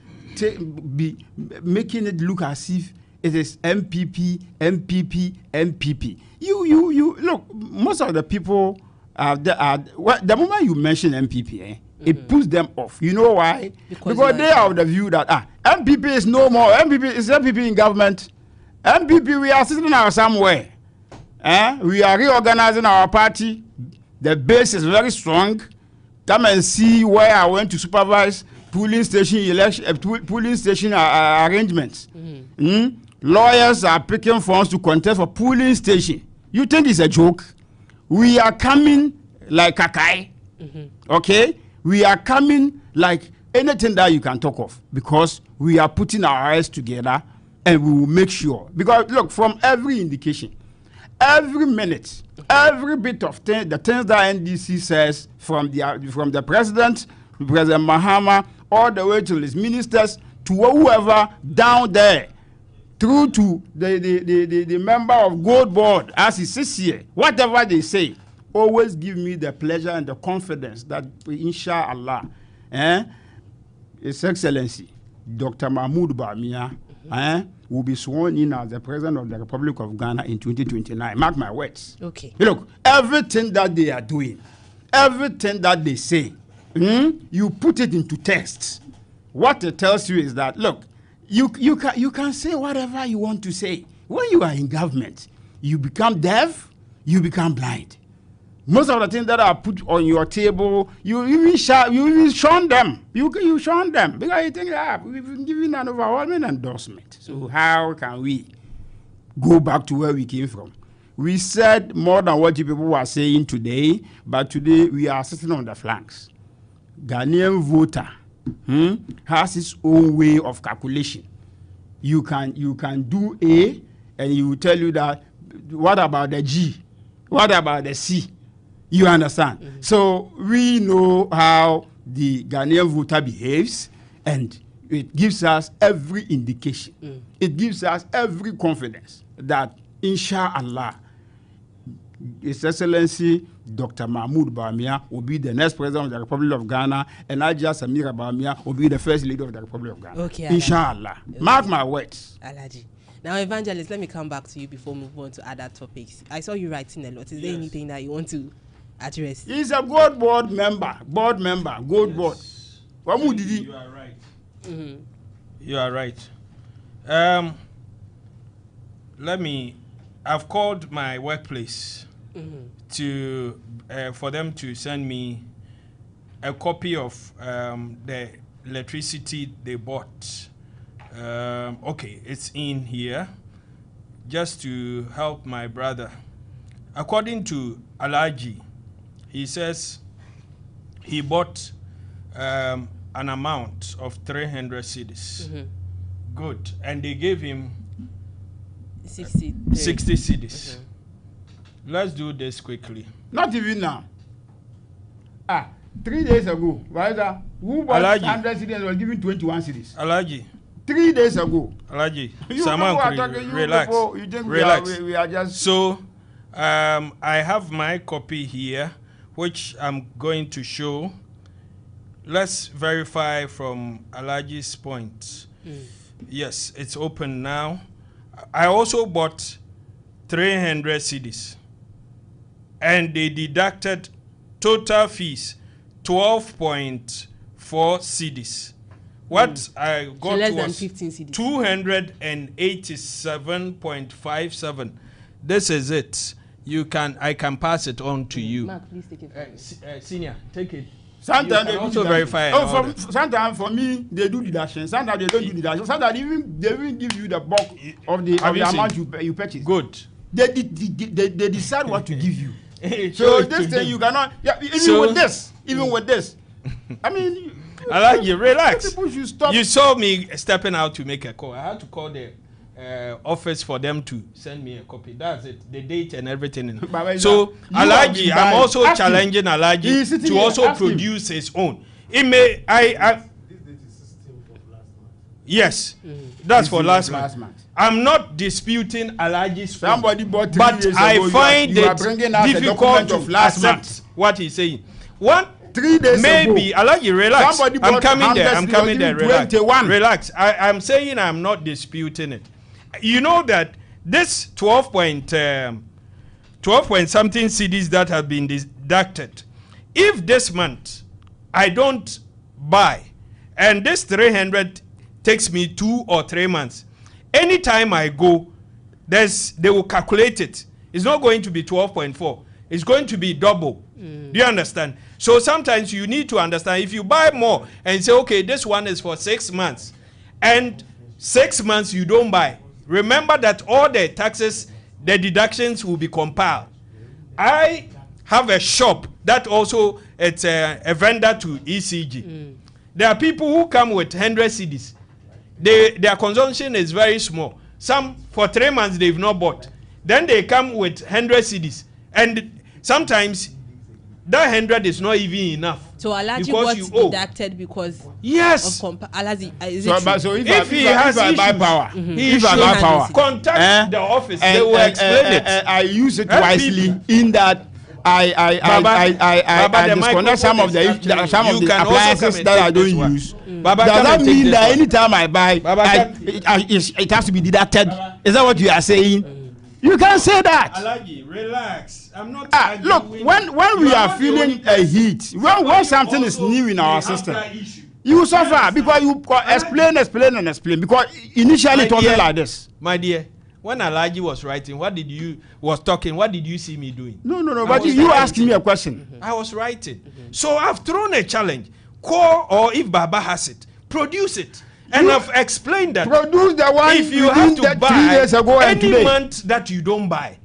be making it look as if it is MPP. You look, most of the people the moment you mention MPP, it puts them off. You know why? Because they are of the view that MPP is no more. MPP in government. MPP, we are sitting out somewhere. We are reorganizing our party. The base is very strong. Come and see where I went to supervise polling station arrangements. Lawyers are picking funds to contest for polling station. You think it's a joke? We are coming like Kakai. Okay? We are coming like anything that you can talk of, because we are putting our eyes together and we will make sure. Because look, from every indication, every minute, every bit of the things that NDC says, from the president, President Mahama, all the way to his ministers, to whoever down there, through to the member of Gold Board, as he sits here, whatever they say, always give me the pleasure and the confidence that, inshallah, His Excellency, Dr. Mahmoud Bawumia, will be sworn in as the President of the Republic of Ghana in 2029. Mark my words. Okay. Look, everything that they are doing, everything that they say, you put it into text. What it tells you is that, look, you can say whatever you want to say. When you are in government, you become deaf, you become blind. Most of the things that are put on your table, you even shun them. You shun them because you think, we've been given an overwhelming endorsement. So how can we go back to where we came from? We said more than what you people were saying today, but today we are sitting on the flanks. Ghanaian voter has his own way of calculation. you can do A, and he will tell you that what about the G, what about the C? You understand? Mm-hmm. So we know how the Ghanaian voter behaves, and it gives us every indication. It gives us every confidence that, inshallah, His Excellency Dr. Mahmoud Bawumia will be the next president of the Republic of Ghana, and Ajia Samira Bawumia will be the first leader of the Republic of Ghana. Okay, inshallah. Okay. Mark my words. Alaji. Now, Evangelist, let me come back to you before we move on to other topics. I saw you writing a lot. Is there anything that you want to address? He's a board member. Board. What would you are right. Mm-hmm. You are right. I've called my workplace to for them to send me a copy of the electricity they bought. Okay, it's in here just to help my brother. According to Alaji, he says he bought an amount of 300 cedis. Mm-hmm. Good. And they gave him 60 cedis. Mm-hmm. Let's do this quickly. Not even now. 3 days ago, right? Who bought Alaji 100 cedis and was given 21 cedis? Alaji. 3 days ago. Alaji. Relax. Relax. We are just. So, I have my copy here, which I'm going to show. Let's verify from Alaji's point. Yes, it's open now. I also bought 300 cedis, and they deducted total fees 12.4 cedis. What I got so less was than 15 cedis. 287.57. This is it. I can pass it on to you. Mark, please take it. Senior, take it. Sometimes they also verify. Sometimes for me they do deduction. Sometimes they don't do deduction. Sometimes they even give you the bulk of the amount you purchase. Good. They decide what to give you. So this thing you cannot. Yeah, even with this. I mean. I like you. Relax. People should stop. You saw me stepping out to make a call. I had to call the office for them to send me a copy. That's it. The date and everything. So Alaji, I'm also challenging Alaji to also produce his own. It may yes, that's for last month. I'm not disputing Alaji's phone, somebody bought 3 but days I ago, find you are it difficult to accept what he's saying. 3 days maybe ago, Alaji, relax. I'm coming there. Relax. 21. Relax. I'm saying I'm not disputing it. You know that this 12 point something CDs that have been deducted, if this month I don't buy and this 300 takes me 2 or 3 months, anytime I go, they will calculate it. It's not going to be 12.4. It's going to be double. Do you understand? So sometimes you need to understand, if you buy more and say, okay, this one is for 6 months, and 6 months you don't buy, remember that all the taxes, the deductions will be compiled. I have a shop that also, it's a vendor to ECG. There are people who come with 100 cedis. Their consumption is very small. Some, for 3 months, they've not bought. Then they come with 100 cedis. And sometimes that 100 is not even enough. So Alaji was deducted because yes. of Alaji, is it true? So if I buy power, if I buy power, contact the office. They will explain it. I use it wisely in that I disconnect some of the appliances that I don't use. Does that mean that anytime I buy, it has to be deducted? Is that what you are saying? You can't say that. Alaji, relax. I'm not. Look, when we are feeling a heat, when something is new in our system, you suffer because you explain. Because initially it wasn't like this. My dear, when Alaji was writing, what did you see me doing? No. But you asked me a question. I was writing. So I've thrown a challenge. Call, or if Baba has it, produce it. And I've explained that. Produce the one if you have to buy 3 days ago and any today. month that you don't buy,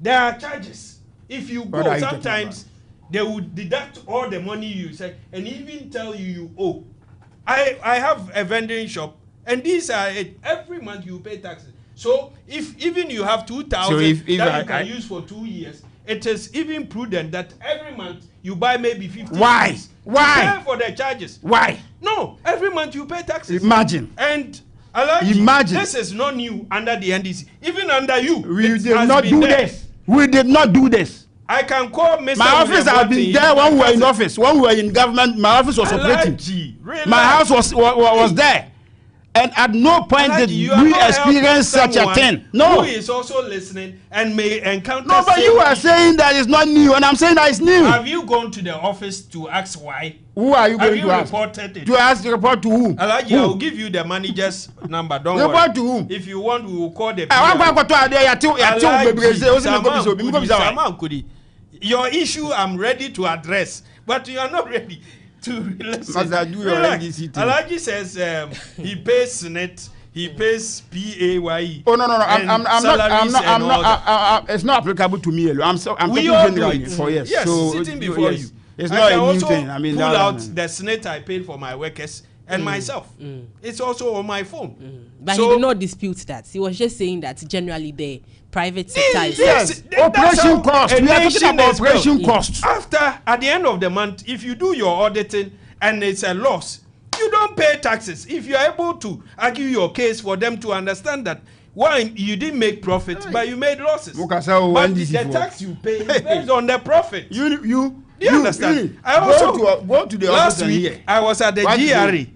there are charges. If you go, sometimes they will deduct all the money you said and even tell you owe. I have a vending shop And these are it. Every month you pay taxes. So if even you have 2,000 So if that you can use for 2 years, it is even prudent that every month you buy maybe 50. Why? Why? Pay for the charges. Why? No, every month you pay taxes. Imagine. And Alhaji, imagine. This is not new under the NDC. Even under you, we did not do this. We did not do this. I can call Mr. My office has been there when we were in office. When we were in government, my office was operating. My house was there. And at no point did we experience such a thing. No. Who is also listening and may encounter. No, but you are saying that it's not new, and I'm saying that it's new. Have you gone to the office to ask why? Who are you going to ask? Have you reported it? To ask, report to who? Alhaji, I will give you the manager's number. Don't worry. Report to whom? If you want, we will call the. Your issue, I'm ready to address, but you are not ready to listen. Alhaji says he pays Senate, he pays PAYE. Oh no, I'm not. It's not applicable to me alone. I'm talking generally for yes. Yes, so, sitting before you. It's not a new thing. I mean, pull out the Senate I paid for my workers and myself. It's also on my phone. But he did not dispute that. He was just saying that generally the private sector is yes. Operation cost. We are talking about operation costs. After, at the end of the month, if you do your auditing and it's a loss, you don't pay taxes. If you are able to argue your case for them to understand that one, you didn't make profits, but you made losses. But the tax you pay is based on the profit. You understand? Really? I also go to the last week here. I was at the GRA.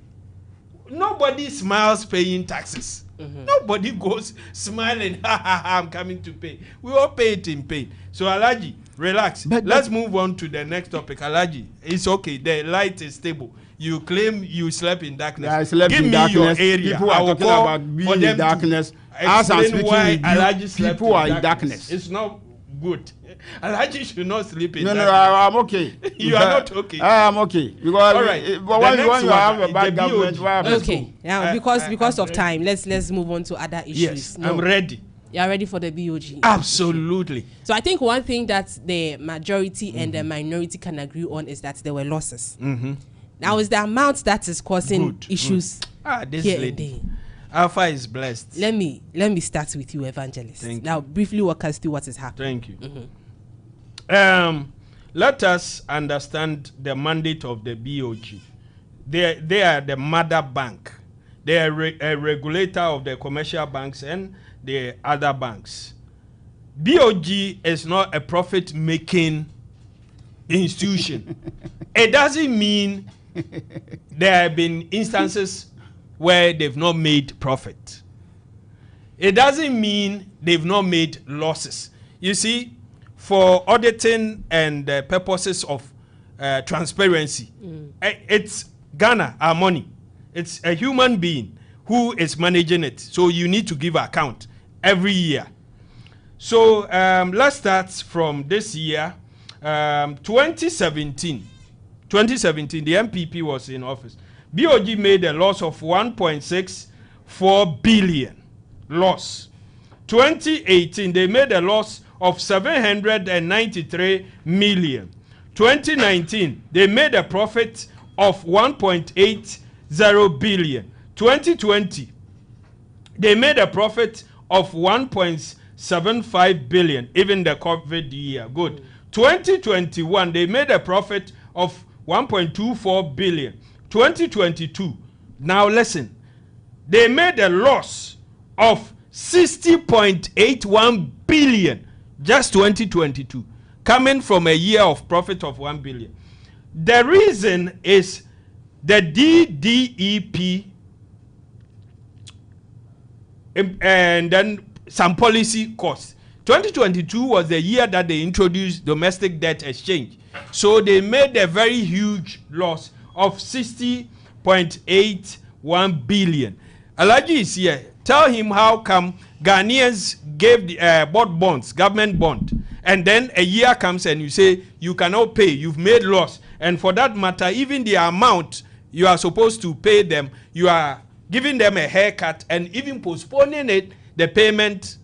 Nobody smiles paying taxes. Nobody goes smiling. I'm coming to pay. We all pay it in pain. So Alhaji, relax. Let's move on to the next topic. Alhaji, it's okay. The light is stable. You claim you slept in darkness. Yeah, I slept Give in me darkness. your area. People are talking about being in darkness. As I'm speaking with you, people are in darkness. It's not good. Alhaji should not sleep in darkness. No, I'm okay. You are not okay. I'm okay. Because all right. But when you have a bad government, okay. Yeah, because of time, let's move on to other issues. Yes, I'm ready. You are ready for the BOG? Absolutely. So I think one thing that the majority and the minority can agree on is that there were losses. Now is the amount that is causing issues here and there. Alfa is blessed. Let me start with you, Evangelist. Now briefly walk us through what is happening. Thank you. Let us understand the mandate of the BOG. They are the mother bank. They are a regulator of the commercial banks and the other banks. BOG is not a profit-making institution. It doesn't mean there have been instances where they've not made profit. It doesn't mean they've not made losses. You see, for auditing and purposes of transparency, it's Ghana, our money. It's a human being who is managing it. So you need to give account every year. So let's start from this year. 2017, the MPP was in office. BOG made a loss of 1.64 billion loss. 2018, they made a loss of 793 million. 2019, they made a profit of 1.80 billion. 2020, they made a profit of 1.75 billion, even the COVID year. Good. 2021, they made a profit of 1.24 billion. 2022, now listen, they made a loss of 60.81 billion just 2022, coming from a year of profit of 1 billion. The reason is the DDEP and then some policy costs. 2022 was the year that they introduced domestic debt exchange. So they made a very huge loss of 60.81 billion. Alhaji is here. Tell him how come Ghanaians gave bought bonds, government bond, and then a year comes and you say you cannot pay, you've made loss. And for that matter, even the amount you are supposed to pay them, you are giving them a haircut and even postponing it, the payment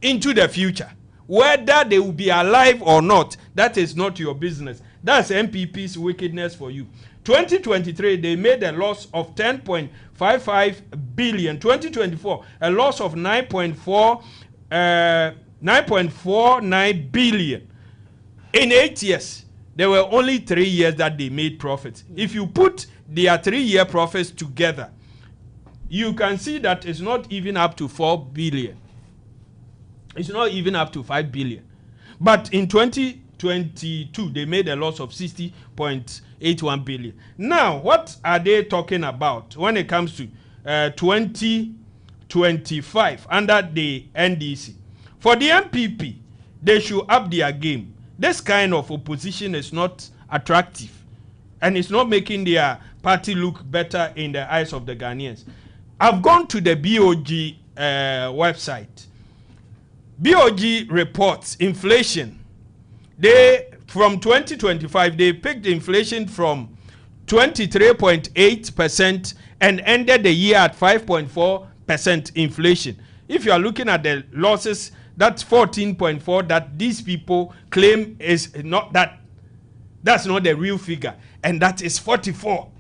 into the future. Whether they will be alive or not, that is not your business. That's MPP's wickedness for you. 2023, they made a loss of 10.55 billion. 2024, a loss of 9.49 billion. In 8 years, there were only 3 years that they made profits. If you put their 3-year profits together, you can see that it's not even up to 4 billion. It's not even up to 5 billion. But in 2022, they made a loss of 60.81 billion. Now, what are they talking about when it comes to 2025 under the NDC? For the MPP, they should up their game. This kind of opposition is not attractive, and it's not making their party look better in the eyes of the Ghanaians. I've gone to the BOG website. BOG reports inflation. They, from 2025, they picked inflation from 23.8% and ended the year at 5.4% inflation. If you are looking at the losses, that's 14.4 that these people claim is not that. That's not the real figure, and that is 44.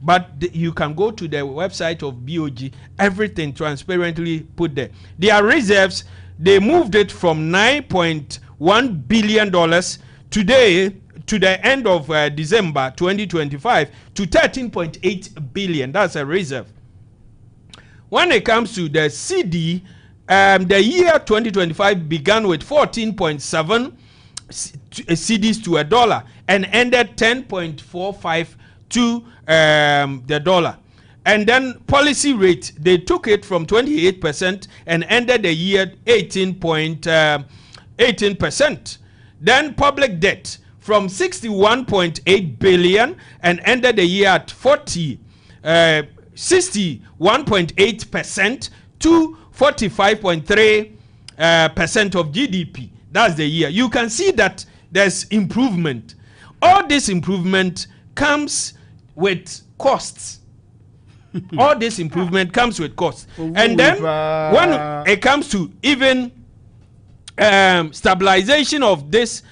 But you can go to the website of BOG, everything transparently put there. Their reserves, they moved it from $9.1 billion today to the end of December 2025 to 13.8 billion. That's a reserve. When it comes to the CD, the year 2025 began with 14.7 CDs to $1 and ended 10.45 to the dollar. And then policy rate, they took it from 28% and ended the year 18%. Then public debt from 61.8 billion and ended the year at 61.8% to 45.3% of GDP. That's the year. You can see that there's improvement. All this improvement comes with costs. All this improvement comes with costs. And then when it comes to even stabilization of this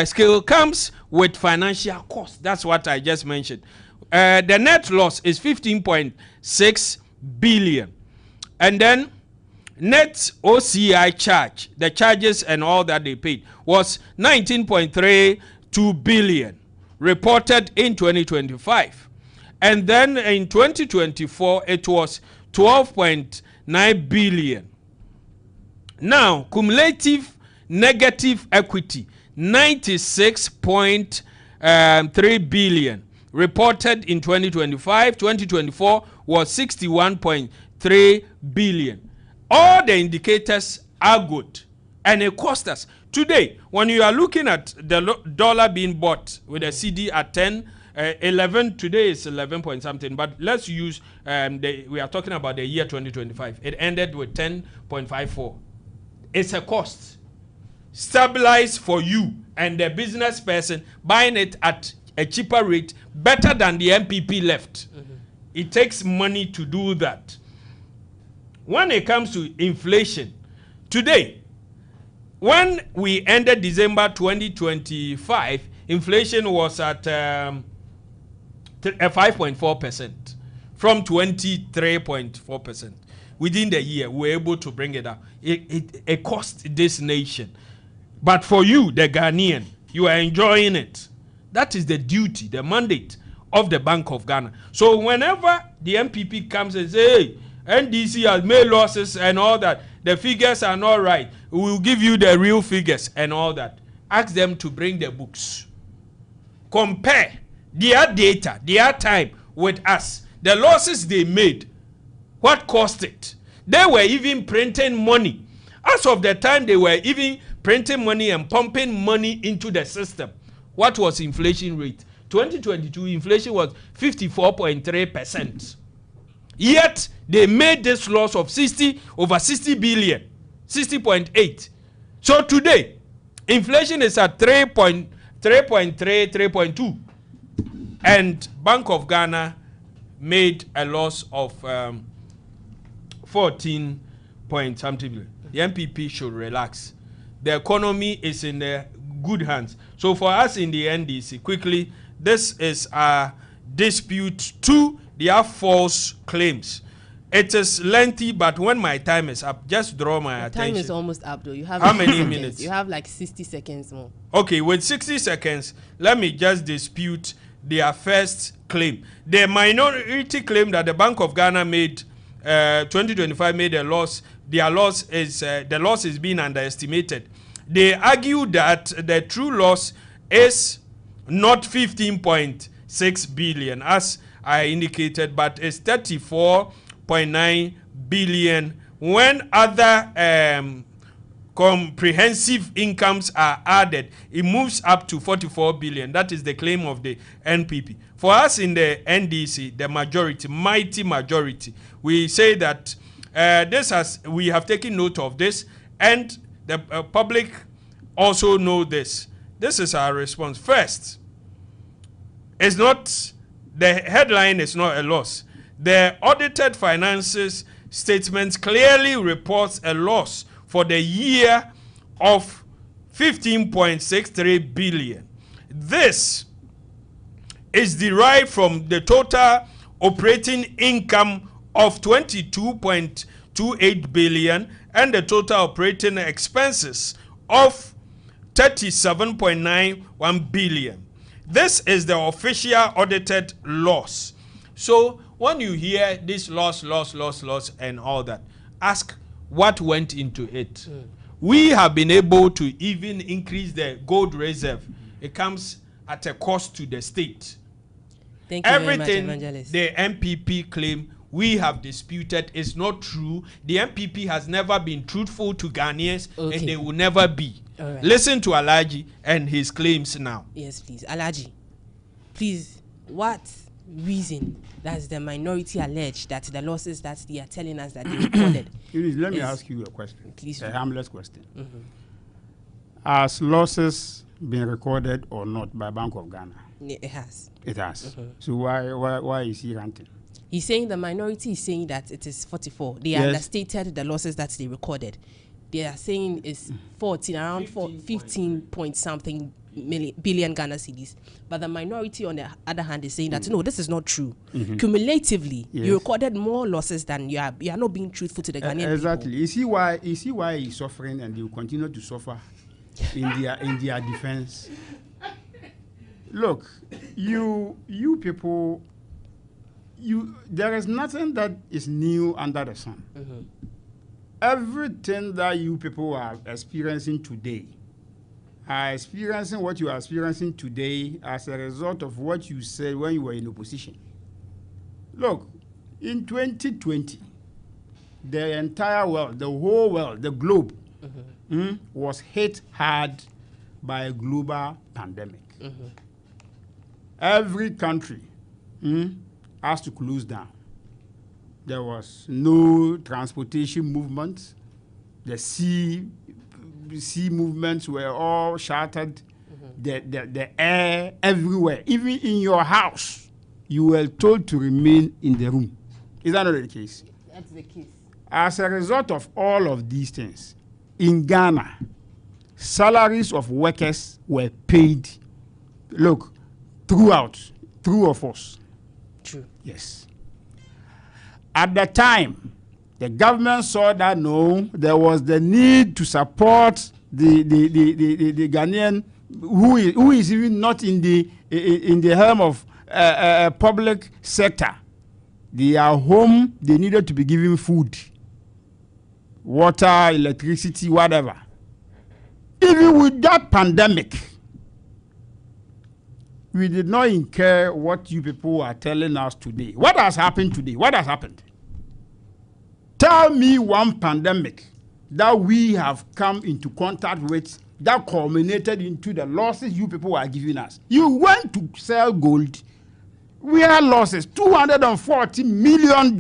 scale comes with financial costs. That's what I just mentioned. The net loss is 15.6 billion. And then net OCI charge, the charges and all that they paid, was 19.32 billion reported in 2025. And then in 2024, it was 12.9 billion. Now, cumulative negative equity, 96.3 billion reported in 2025. 2024 was 61.3 billion. All the indicators are good, and it cost us. Today, when you are looking at the dollar being bought with a CD at 11, today is 11 point something, but let's use, we are talking about the year 2025. It ended with 10.54. It's a cost. Stabilize for you and the business person buying it at a cheaper rate, better than the MPP left. It takes money to do that. When it comes to inflation, today, when we ended December 2025, inflation was at 5.4% from 23.4%. Within the year, we were able to bring it up. It cost this nation. But for you, the Ghanaian, you are enjoying it. That is the duty, the mandate of the Bank of Ghana. So whenever the MPP comes and says, hey, NDC has made losses and all that, the figures are not right, we will give you the real figures and all that. Ask them to bring the books. Compare their data, their time with us. The losses they made, what cost it? They were even printing money. As of the time they were even printing money and pumping money into the system, what was inflation rate? 2022 inflation was 54.3%. Yet they made this loss of over 60 billion, 60.8. So today, inflation is at 3.2, and Bank of Ghana made a loss of 14 point something billion. The MPP should relax. The economy is in a good hands. So for us in the NDC, quickly, this is a dispute to their false claims. It is lengthy, but when my time is up, just draw my attention. Time is almost up, though. You have how many seconds. minutes? You have like 60 seconds more. Okay, with 60 seconds, let me just dispute their first claim. The minority claim that the Bank of Ghana made 2025 made a loss. Their loss is the loss is being underestimated. They argue that the true loss is not 15.6 billion, as I indicated, but it's 34.9 billion when other comprehensive incomes are added. It moves up to 44 billion. That is the claim of the NPP. For us in the NDC, the majority, mighty majority, we say that we have taken note of this, and the public also know this. This is our response. First, it's not, the headline is not a loss. The audited finances statement clearly reports a loss for the year of 15.63 billion. This is derived from the total operating income of 22.28 billion and the total operating expenses of 37.91 billion. This is the official audited loss. So when you hear this loss and all that, ask what went into it. We have been able to even increase the gold reserve. It comes at a cost to the state. Thank you Everything very much, Evangelist. the MPP claim we have disputed is not true. The MPP has never been truthful to Ghanaians, and they will never be. Right. Listen to Alaji and his claims now. Yes, please. Alaji, please, what reason does the minority allege that the losses that they are telling us that they recorded? Let me ask you a question. Please. A harmless question. Has losses been recorded or not by Bank of Ghana? It has. It has. So why is he ranting? He's saying the minority is saying that it is 44. They understated the losses that they recorded. They are saying it's 15 point something billion Ghana cedis. But the minority, on the other hand, is saying that no, this is not true. Cumulatively, you recorded more losses than you are not being truthful to the Ghanaian exactly. people. You see why he's suffering, and he will continue to suffer in their defense. Look, you people, there is nothing that is new under the sun. Everything that you people are experiencing today are experiencing what you are experiencing today as a result of what you said when you were in opposition. Look, in 2020, the entire world, the whole world, the globe, was hit hard by a global pandemic. Every country has to close down. There was no transportation movement. The sea movements were all shattered. The air everywhere. Even in your house, you were told to remain in the room. Is that not the case? That's the case. As a result of all of these things, in Ghana, salaries of workers were paid. Look, true of us. True. Yes. At the time, the government saw that there was the need to support the Ghanaian who is even not in the helm of public sector. They are home. They needed to be given food, water, electricity, whatever. Even with that pandemic, we did not incur what you people are telling us today. What has happened today? What has happened? Tell me one pandemic that we have come into contact with that culminated into the losses you people are giving us. You went to sell gold. We had losses, $240 million.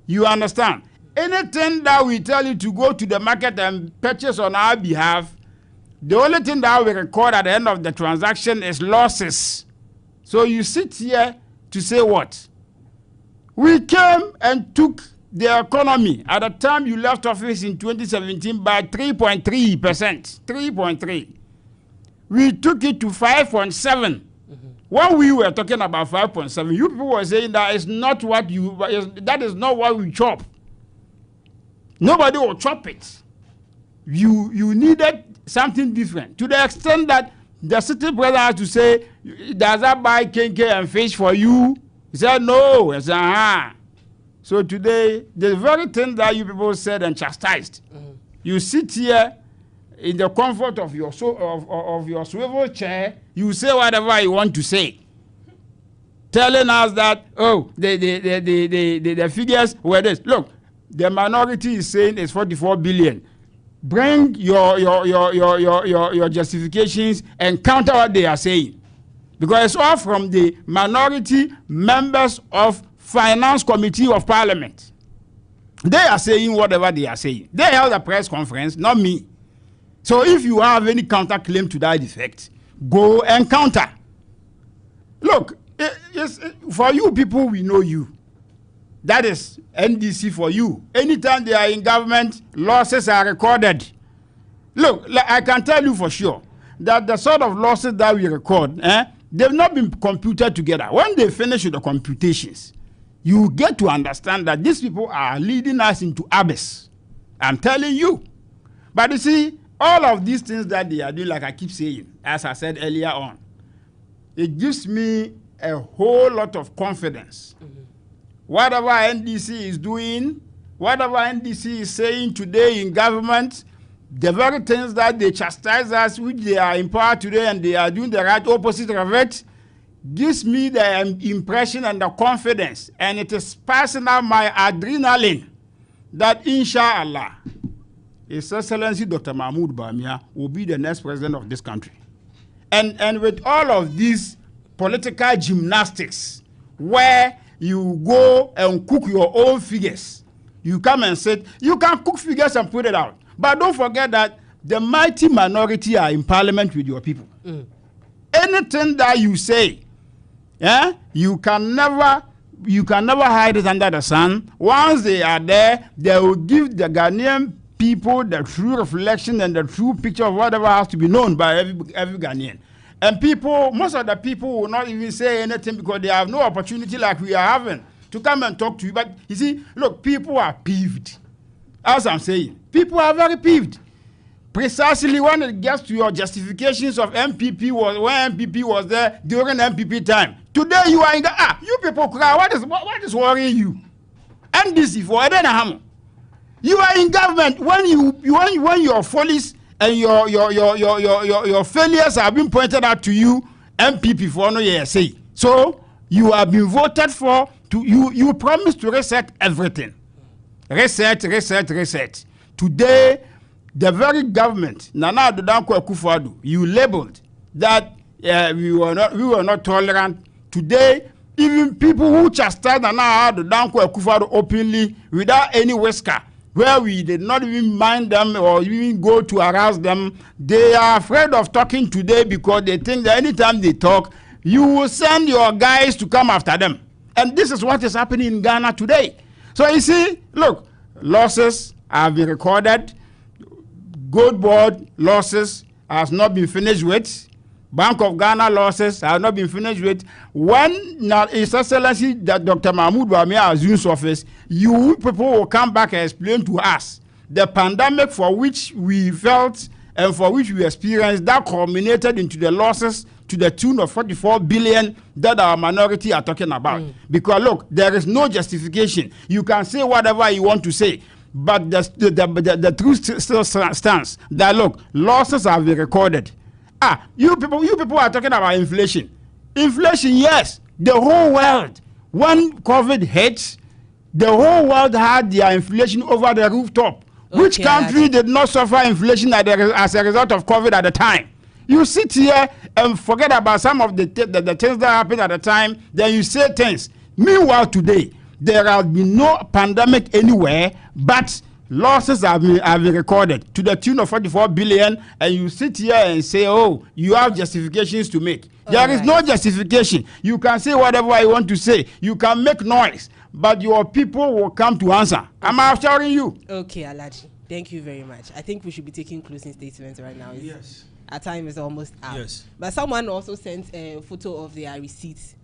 You understand? Anything that we tell you to go to the market and purchase on our behalf, the only thing that we record at the end of the transaction is losses. So you sit here to say what? We came and took the economy at the time you left office in 2017 by 3.3%. 3.3. We took it to 5.7. When we were talking about 5.7, you people were saying that is not what that is not what we chop. Nobody will chop it. You needed something different, to the extent that the city president has to say, does that buy kenke and fish for you? He said no. He said, So today, the very thing that you people said and chastised, you sit here in the comfort of your of your swivel chair, you say whatever you want to say, telling us that the figures were this. Look, the minority is saying it's 44 billion. Bring your justifications and counter what they are saying, because it's all from the minority members of Finance Committee of Parliament. They are saying whatever they are saying. They held a press conference, not me. So if you have any counter claim to that effect, go and counter. Look, for you people, we know you. That is NDC for you. Anytime they are in government, losses are recorded. Look, I can tell you for sure that the sort of losses that we record, they've not been computed together. When they finish with the computations, you get to understand that these people are leading us into abyss. I'm telling you. But you see, all of these things that they are doing, like I keep saying, as I said earlier on, it gives me a whole lot of confidence. Whatever NDC is doing, whatever NDC is saying today in government, the very things that they chastise us, which they are in power today and they are doing the right opposite of it, gives me the impression and the confidence, and it is personal, my adrenaline, that inshallah, His Excellency Dr. Mahmoud Bawumia will be the next president of this country. And with all of these political gymnastics, where you go and cook your own figures, you come and say, you can cook figures and put it out. But don't forget that the mighty minority are in parliament with your people. Anything that you say, you can never hide it under the sun. Once they are there, they will give the Ghanaian people the true reflection and the true picture of whatever has to be known by every Ghanaian. And people, most of the people will not even say anything because they have no opportunity like we are having to come and talk to you. But you see, look, people are peeved. As I'm saying, people are very peeved. Precisely when it gets to your justifications of MPP when MPP was there during MPP time. Today you are in the you people cry. What is worrying you? NDC for Edenham. You are in government when your follies and your failures have been pointed out to you. MPP for no year say. So you have been voted for. You promise to reset everything. Reset. Today, the very government, Nana Addo Dankwa Akufo-Addo, you labeled that we were not tolerant. Today, even people who chastised Nana Addo Dankwa Akufo-Addo openly without any whisker, where we did not even mind them or even go to harass them, they are afraid of talking today because they think that anytime they talk, you will send your guys to come after them. And this is what is happening in Ghana today. So you see, look, losses have been recorded. Gold Board losses has not been finished with. Bank of Ghana losses have not been finished with. When His Excellency Dr. Mahmoud Bawumia assumes office, you people will come back and explain to us the pandemic for which we felt and for which we experienced that culminated into the losses to the tune of 44 billion that our minority are talking about. Because look, there is no justification. You can say whatever you want to say, but the truth still stands that look, losses have been recorded. You people are talking about inflation. Inflation, yes. The whole world, when COVID hit, the whole world had their inflation over the rooftop. Okay, which country did not suffer inflation as a result of COVID at the time? You sit here and forget about some of the things that happened at the time, then you say things. Meanwhile, today, there has been no pandemic anywhere, but losses have been recorded to the tune of 44 billion, and you sit here and say, oh, you have justifications to make. There is no justification. You can say whatever you want to say. You can make noise. but your people will come to answer. I'm assuring you. Okay, Alaji. Thank you very much. I think we should be taking closing statements right now. Yes. Our time is almost up. Yes. But someone also sent a photo of their receipts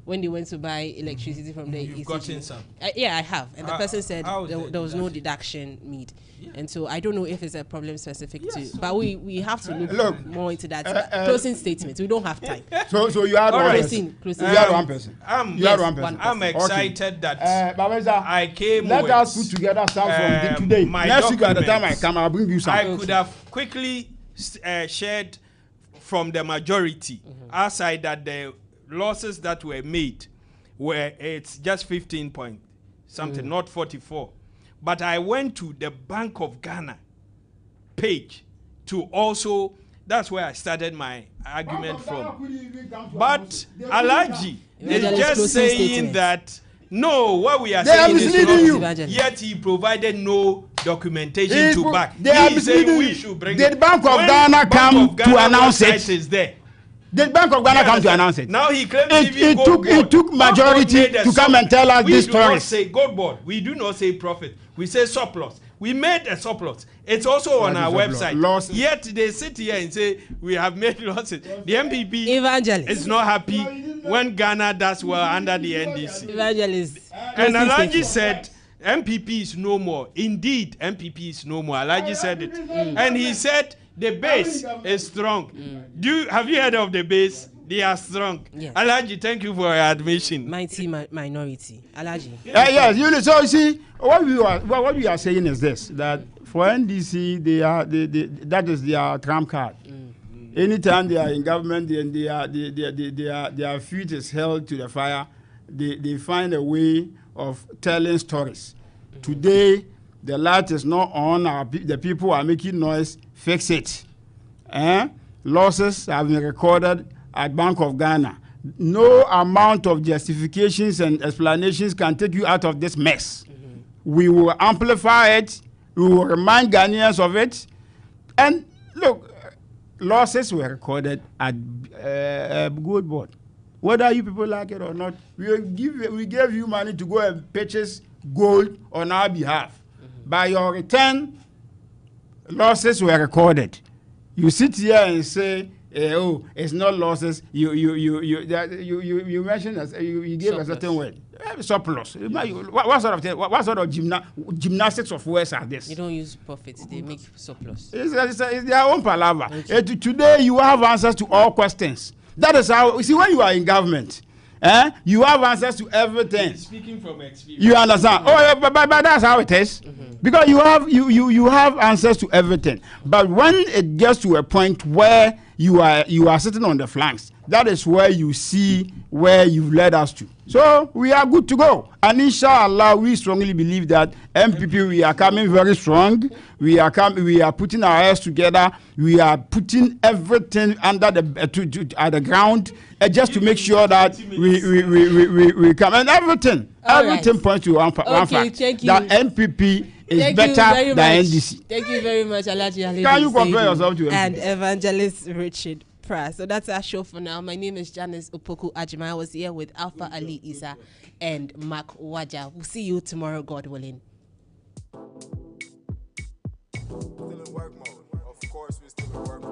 when they went to buy electricity from the You've gotten some? Yeah, I have. And the person said there was no deduction? deduction made. Yeah. And so I don't know if it's a problem specific to, but we have to look more into that. Closing statements. We don't have time. So you had one person. You had one person. You had one person. I'm excited that I came let with, us put together some from today. Next week at the time I come, I'll bring you some. I could have quickly shared from the majority outside that the losses that were made were it's just 15 point something, not 44. But I went to the Bank of Ghana page to also, that's where I started my argument from. But Alaji is just saying that no, what we are saying is not, yet he provided no documentation to back. He is saying we should bring it. Did Bank of Ghana come to announce it? Is there. The Bank of Ghana come to announce it. Now he claims it took majority to come and tell us this story. We do not say gold board. We do not say profit. We say surplus. We made a surplus. It's also on our website. Yet they sit here and say we have made losses. The MPP is not happy when Ghana does well under the NDC. Evangelist. And Alaji said MPP is no more. Indeed, MPP is no more. Alaji said it. And he said the base is strong. Have you heard of the base? They are strong. Yes. Alaji, thank you for your admission. Mighty minority. Alaji. Yes, so you see, what we are saying is this, that for NDC, that is their trump card. Anytime they are in government and their feet is held to the fire, they find a way of telling stories. Today, the light is not on, the people are making noise, fix it. Losses have been recorded at Bank of Ghana. No amount of justifications and explanations can take you out of this mess. We will amplify it. We will remind Ghanaians of it. And look, losses were recorded at Gold Board. Whether you people like it or not, we gave you money to go and purchase gold on our behalf. By your return, losses were recorded. You sit here and say, oh, it's not losses. You mentioned you gave surplus. A certain word. Surplus. What sort of gymnastics of words are this? You don't use profits. They make surplus. It's their own palaver. Okay. Today you have answers to all questions. That is how. You see, when you are in government, you have answers to everything. Speaking from experience. You understand? But that's how it is. Because you have answers to everything. But when it gets to a point where you are sitting on the flanks, that is where you see where you've led us to. So we are good to go. And inshallah, we strongly believe that MPP, we are coming very strong. We are putting our heads together. We are putting everything under at the ground just to make sure that we come. And everything points to one fact. That MPP is better than NDC. Thank you very much, Alaji Ali. Can you compare yourself to MPP? And Evangelist Richard. So that's our show for now. My name is Janice Opoku Ajima. I was here with Alfa Ali Isa and Mark Waja. We'll see you tomorrow, God willing. Still in work mode. Of course, we're still in work mode.